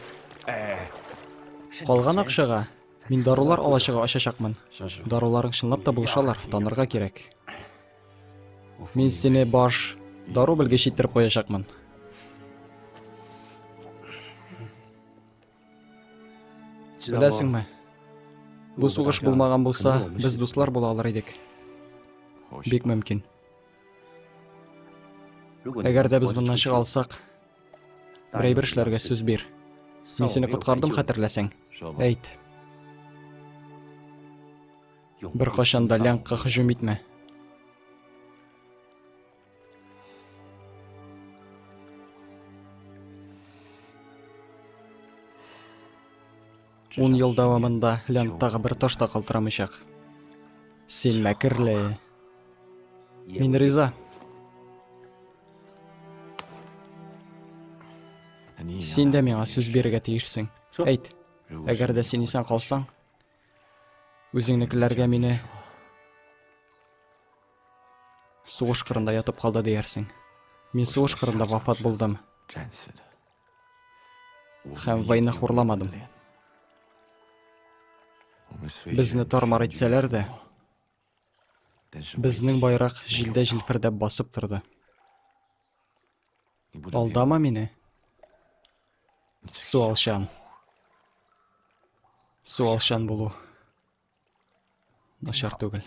Калган акчага мин дарулар алачыгы ачачакмын. Даруларың чынлап та булышалар, танырга кирәк. Мин сине баш дару белгеч иттереп куячакмын. Беләсеңме? Бу сугыш булмаган булса, без дуслар була алар идек. Бик мөмкин. Әгәр дә без моннан чыга алсак, бер эшләргә сүз бир. Мин сине коткардым, хәтерләсәң. Әйт. Бер кашан да лянкка һөҗүм итмә. Он ел дәвамында лянктагы бер таш та калтырамыйчак. Син мәкерле. Мин риза. Син дә миңа сүз бирергә тиешсең. Әйт. Әгәр дә син исән калсаң, үзеңнекеләргә мине сугыш кырында ятып калды диярсең. Мин сугыш кырында вафат булдым. Һәм Вэйны хурламадым. Безне тармар итсәләр дә, безнең байрак җилдә җилфердәп басып торды. Алдама мине. Суалчан. Суалчан булу начар түгел.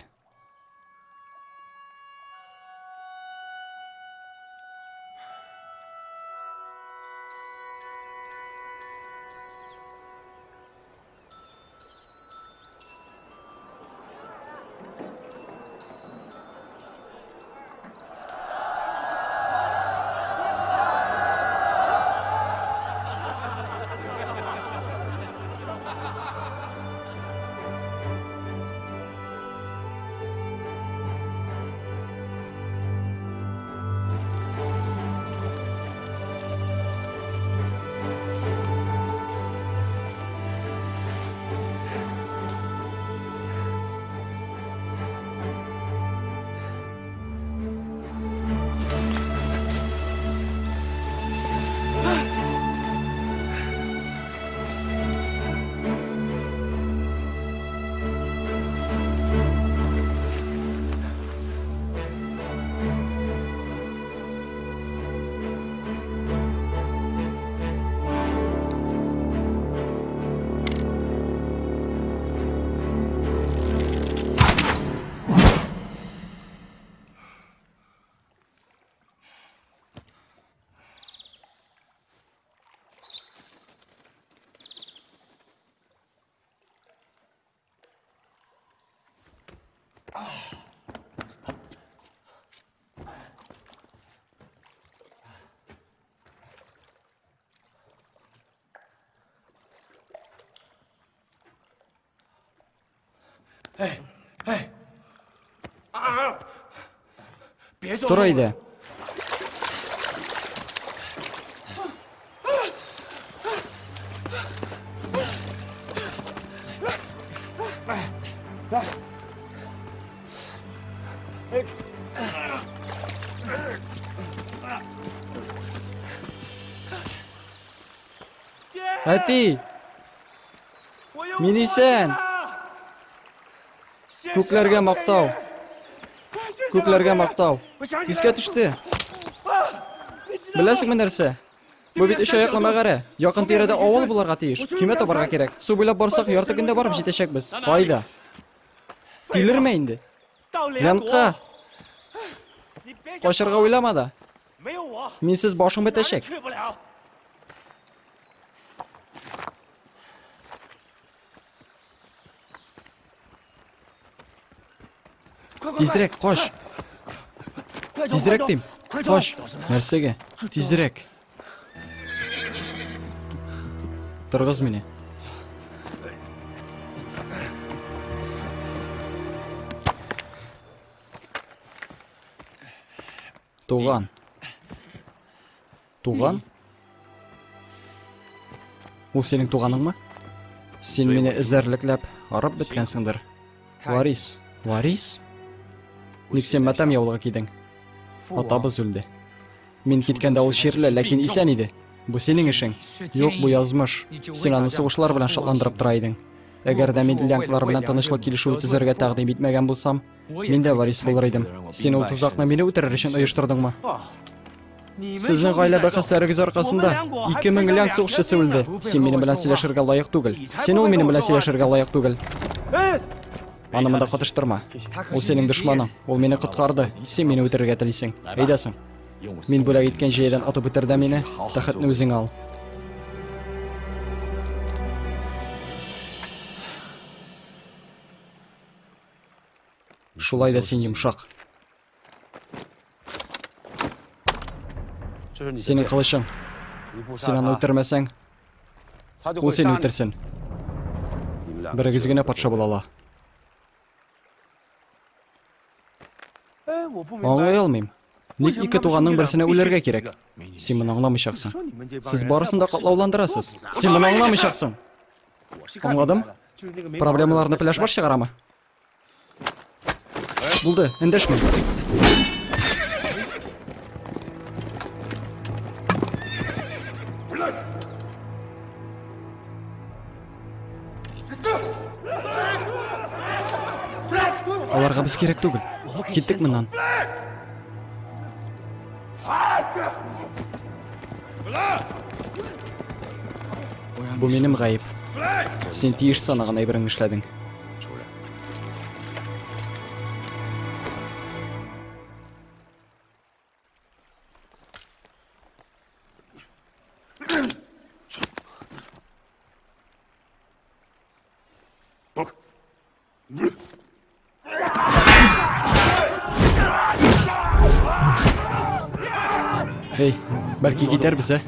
Tur haydi. Hadi. Minisan. Ko'klarga maqtov. Ko'klarga maqtov. Esga tushdi. Bilasizmi narsa? Bu bit ish oyoqlama qara. Yaqin terada ovul bularga tegish. Kema toparga kerak. Suv bo'ylab borsak, yorti kunda borib jetashakmiz. Qoida. Tilirma endi. Yanqa. Qo'shirga o'ylamadi. Mensiz boshim bitashak. Tezroq qo'sh. Tezroq dem. Qo'sh. Narsaga? Tezroq. Turg'iz meni. Tug'an. Tug'an? Bu sening tug'aningmi? Sen meni izarliklab arab bitgansindir. Varis. Varis? Ник sen matam yovlig'i keding? Otamiz o'ldi. Men ketganda u sherli, lekin eson edi. Bu sening ishing. Yo'q, bu yozmish. Sen uni sug'ishlar bilan shotlantirib turayding. Agarda men lanklar bilan tanishlik kelishuvi tuzarga taqdim etmagan bo'lsam, menda varis bo'lar edim. Sen u tuzoqni meni o'tirar uchun uyushtirdingmi? Sizning g'oyla bahslaringiz orqasida 2000 lank sug'ishchisi o'ldi. Sen meni bilan silashirga loyiq tugul. Sen u meni bilan silashirga loyiq tugul. Ana bunda qatishtirma. U sening dushmaning. U meni qutqardi. Sen meni o'tirga tilaysan. Aydasin. Men bo'lak etgan joydan otib o'tirda meni, taxtni o'zing ol. Shulayda sen yumshoq. Sening qilishing. Sen uni o'tirmasang, u seni o'tirsin. Birigizgina podsho bo'lalar. Anlay olmayman. Nik ikki tug'anning birisini o'larga kerak. Sen buni anglamaysan. Siz borisini qatlovlantirasiz. Sen buni anglamaysan. Anladim? Problemalarni plashbash chiqarama. Bo'ldi, endashma. Ularga biz kerak tugul. Ketdik bundan. Bu mening g'ayib. Sen tiyish sanag'ini ibringni ishlading. Hey, belki gider bize.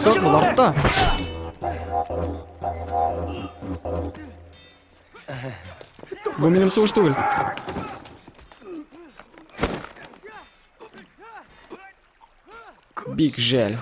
Сақ бұл артта. Бұл менің соғыш түгіл. Бик жәл.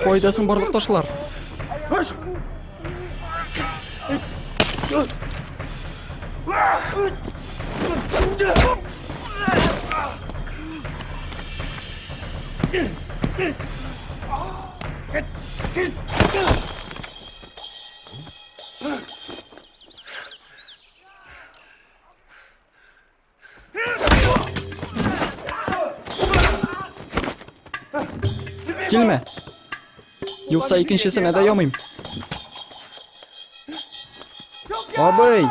Қойдасын барлық ташлар. Келме. Yoksa ikincisine dayamayayım. Abi.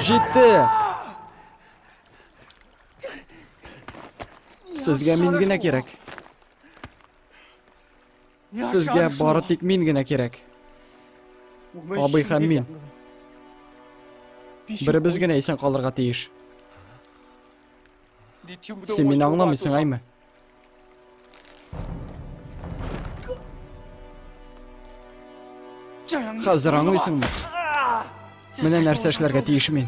Жетті. Sizga mengina kerak. Sizga bari tek mengina kerak. Abi ham men. Biribizgina eson qoldirga tegish. Sen meni anglamaysan, aymi? Hozir anglaysizmi? Mana narsa ishlarga tegish men.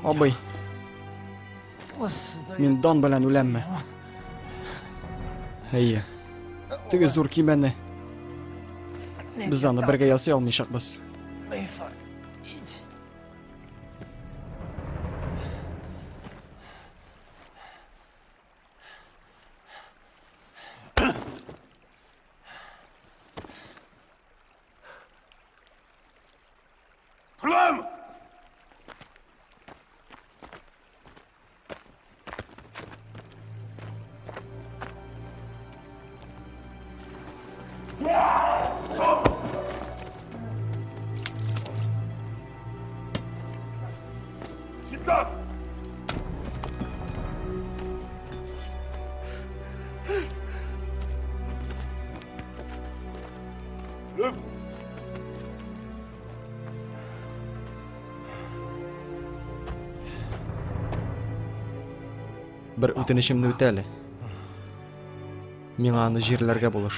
Abi. Men don bilan o'lanma. Hayya. Tigi zo'r kiymani. Biz uni birga yasay olmayshaqmiz. Bir o'tinishimni o'tali. Menga uni yerlarga bo'lish.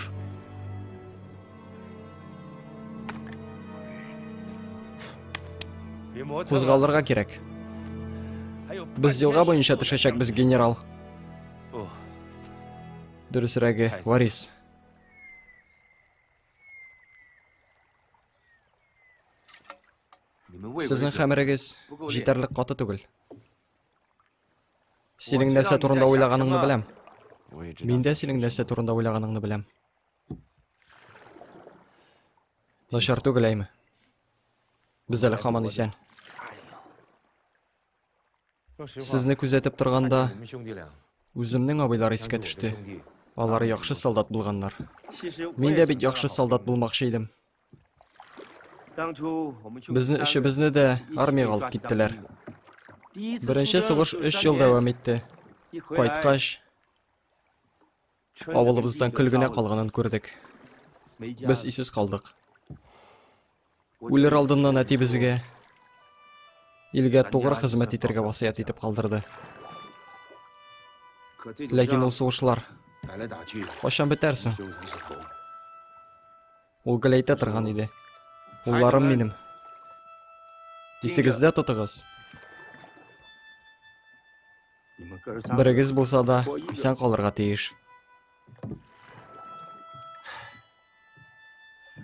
Qo'zg'aldirga kerak. Biz yo'lga bo'yicha tushashakmiz, general. Durusragi, varis. Sizning xamirigiz yetarli qoti tugul. Sening narsa turunda o'ylaganingni bilam. Men de sening narsa turunda o'ylaganingni bilam. Нашар түгел әйме. Біз әлі хаман исән. Сезне күзәтеп торганда, үземнең абыйлар искә төште. Алар яхшы солдат булганнар. Мин дә бит яхшы солдат булмакчы идем. Безне эшебезне дә армияга алып киттеләр. Беренче сугыш 3 ел дәвам итте. Кайткач, авылыбыздан көлгенә калганын күрдек. Без исез калдык. Үлер алдыннан әти безгә илгә тугры хезмәт итәргә васыят итеп калдырды. Ләкин ул сугышлар кайчан бетәрсең? Ул геләйтә торган иде. Улларым минем. Исегездә тотыгыз. Берегез булса да исән калырга тиеш.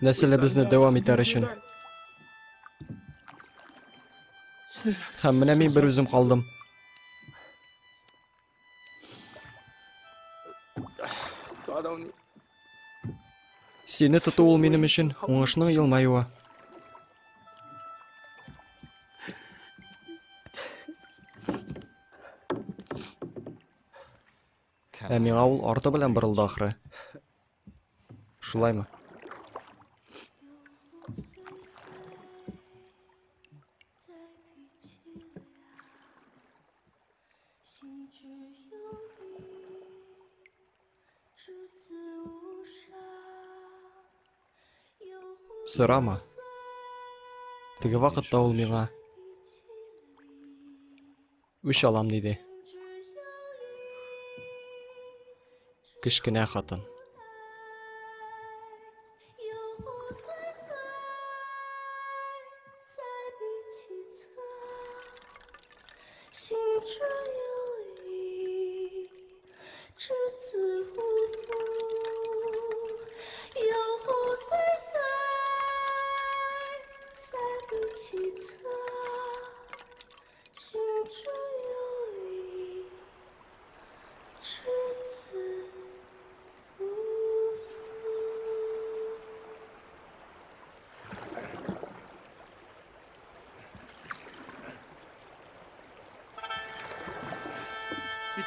Нәселебезне дәвам итәр өчен. Һәм менә мин бер үзем калдым. Сине тоту ул минем өчен уңышның елмаюы. Ә миңа ул арты белән борылды ахры. Шулаймы? Сырама. Теге вакытта ул миңа үч алам диде. Кечкенә хатын.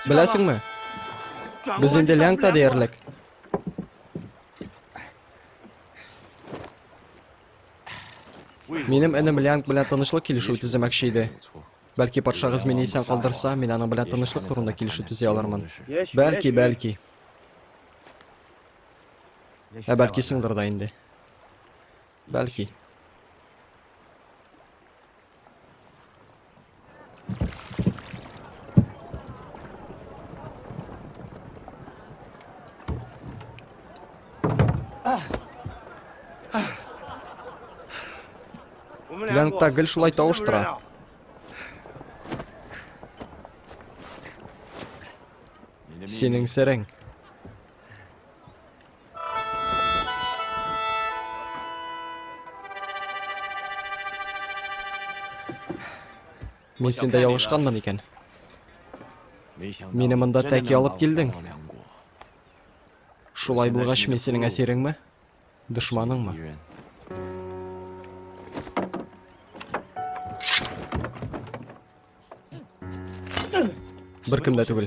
Беләсеңме? Без инде Лянгта диярлек. Минем энем Лянг белән тынычлык килешү төзәмәкче иде. Бәлки патшагыз мине исән калдырса, мин аның белән тынычлык турында килешү төзә алырмын. Бәлки. Ә бәлки сыңдыр да инде. Бәлки. Лянгта гел шулай тавыштыра. Синең серең. Мин синдә ялгышканмын икән. Мине монда тәки алып килдең. Шулай булгач, мин синең әсиреңме? Дошманыңмы? Бер кем дә түгел.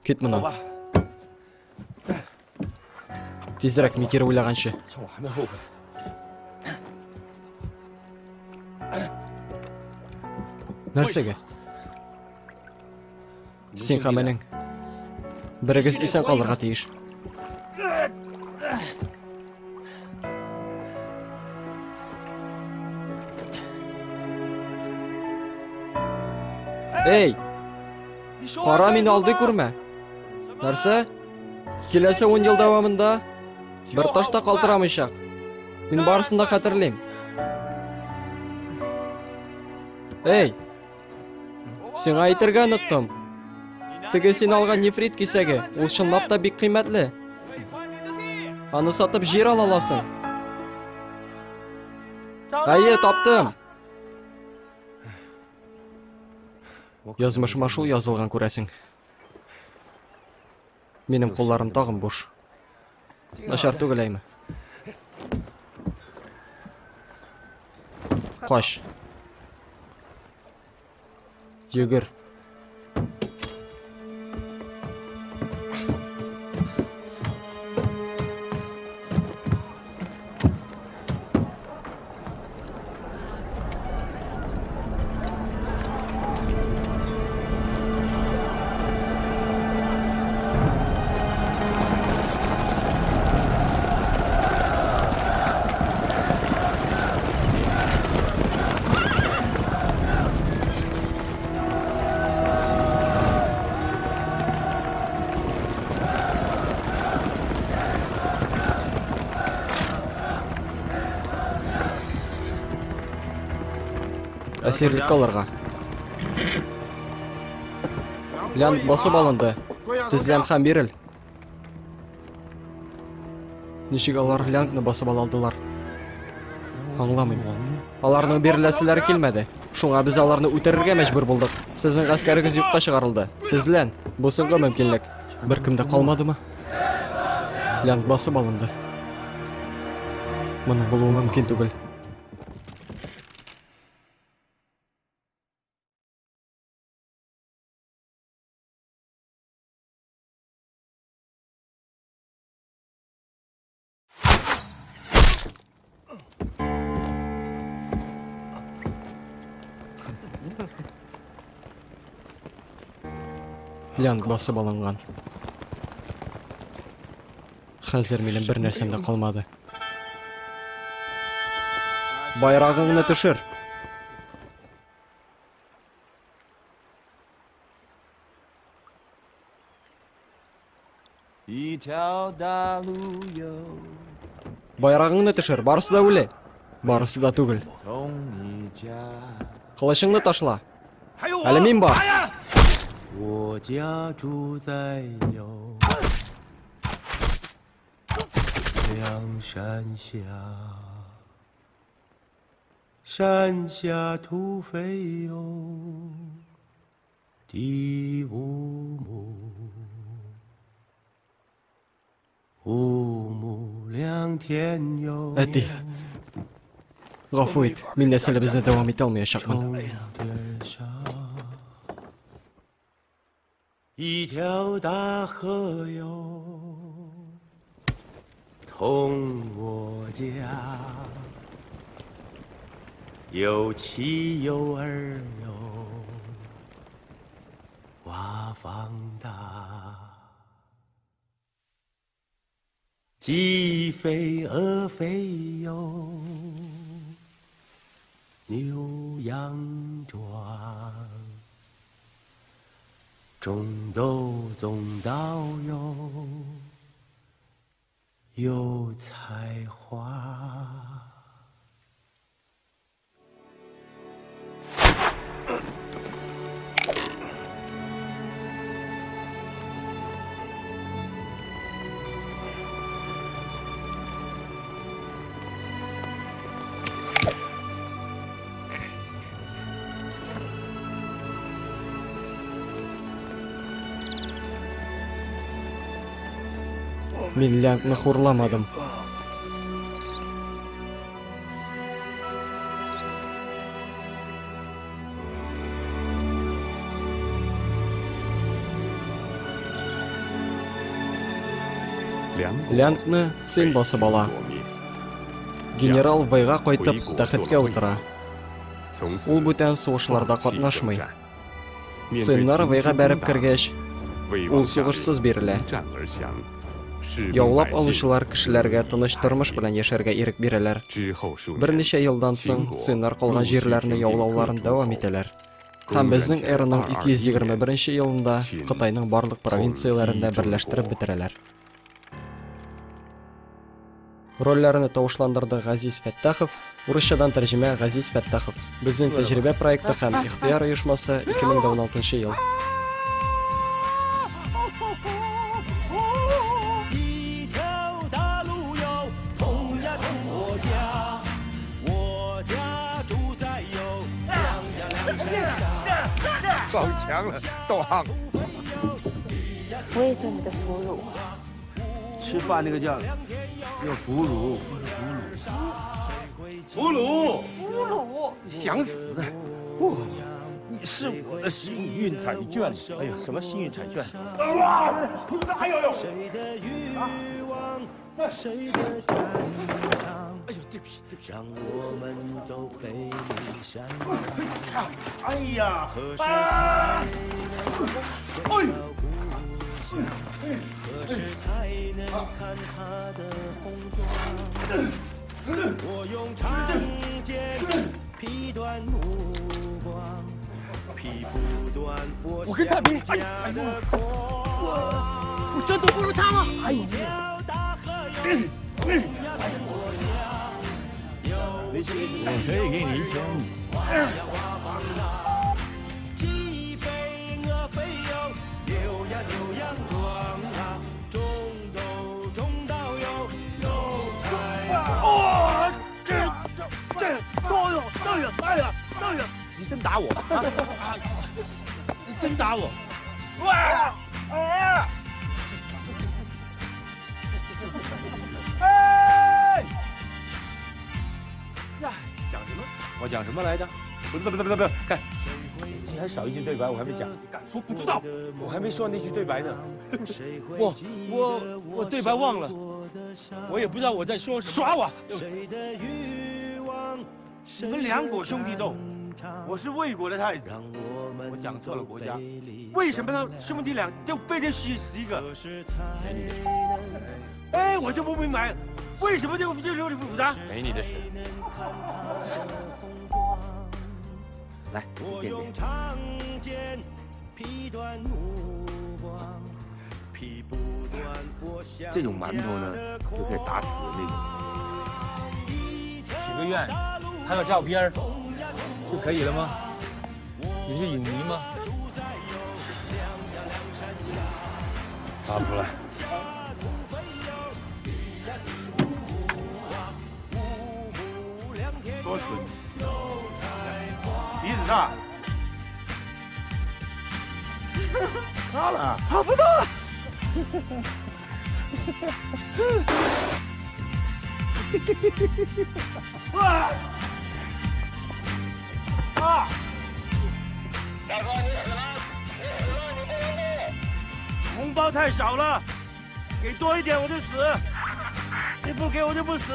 Кит моннан. Тизрәк микер уйлаганчы. Нәрсәгә? Син һәм менең берегез исән калырга тиеш. Эй! Кара мине алды күрмә. Нәрсә? Киләсе 10 ел дәвамында бер ташта калтырамыйчак. Мин барысын да хәтерлим. Эй! Сиңа әйтергә оныттым. Теге син алган нефрит кисәге, ул чынлап та бик кыйммәтле. Аны сатып җир ала аласың. Әйе, таптым. Язмышыма шул язылган күрәсең. Минем кулларым тагын буш. Начар түгел әйме? Koş. Yürü. Esirlikka alırga. Лянд басып алынды. Тізлән һәм бирел. Ничек алар Ляндны басып алдылар? Аңламыйм. Аларның биреләселәре килмәде. Шуңа без аларны үтерергә мәҗбүр булдык. Сезнең гаскәрегез юкка чыгарылды. Тізлән, бу соңгы мөмкинлек. Беркемдә калмадымы? Лянд басып алынды. Моның булуы мөмкин түгел. Лянд басып алынган. Хәзер минем бер нәрсәм дә калмады. Байрагыңны төшер. Байрагыңны төшер, барысы да үле. Барысы да түгел. Кылычыңны ташла. Әле мин бар. 我家住在有梁山下，山下土肥哟，地无母，无母两天哟。Әти. Гафу ит, мин нәселебезне дәвам итә алмаячакмын. 一条大河哟，通我家，有妻有儿哟，娃放大，鸡飞鹅飞哟，牛羊壮。 种豆种稻哟，有才华。Мин Ляндны хурламадым. Ляндны син басып ала. Генерал байга кайтып тәхеткә утыра. Ул бүтән сугышларда катнашмый. Сыннар байга бәреп кергәч, ул сугышсыз бирелә. Яулап алучылар кешеләргә тыныч тормыш белән яшәргә ирек бирәләр. Берничә елдан соң сыннар калган җирләрне яулауларын дәвам итәләр. Һәм безнең эраның 221 елында Кытайның барлык провинцияләрендә берләштереп бетерәләр. Рольләрне тавышландырды Газиз Фәттахов, урысчадан тәрҗемә Газиз Фәттахов. Безнең тәҗрибә проекты һәм ихтыяр оешмасы 2016 ел.我也算你的俘虏。吃饭那个叫俘虏。俘虏，俘虏，想死！哦，你是我的幸运彩券。哎呦，什么幸运彩券？哇！哎呦呦！哎呦，对不起，对不起。哎呀！啊！哎呦！何时才能看他的红妆？我用长剑劈断目光，劈不断我跟太平。哎呦，我这都不如他吗？哎呦！我可以给你1000。鸡飞鹅飞哟，牛呀牛羊壮啊，种豆种稻哟，有菜。哦，这都有。哎呀，你真打我！你真打我！哇！哎！呀，讲什么？我讲什么来着？不，看，你还少一句对白，我还没讲。敢说不知道？我还没说那句对白呢。我对白忘了，我也不知道我在说什么。耍我！你们两国兄弟斗，我是魏国的太子，我讲错了国家，为什么呢？兄弟俩就被人洗死一个？没你的事。哎，我就不明白，为什么这个复杂？没你的事。来，我用长剑劈断目光，劈不断我想。这种馒头呢，就可以打死那种。许个愿，拍个照片就可以了吗？你是影迷吗？发不出来。多损！鼻子大，塌了，跑不动了。啊！啊！大哥，你死了！你不能动！红包太少了，给多一点我就死，你不给我就不死。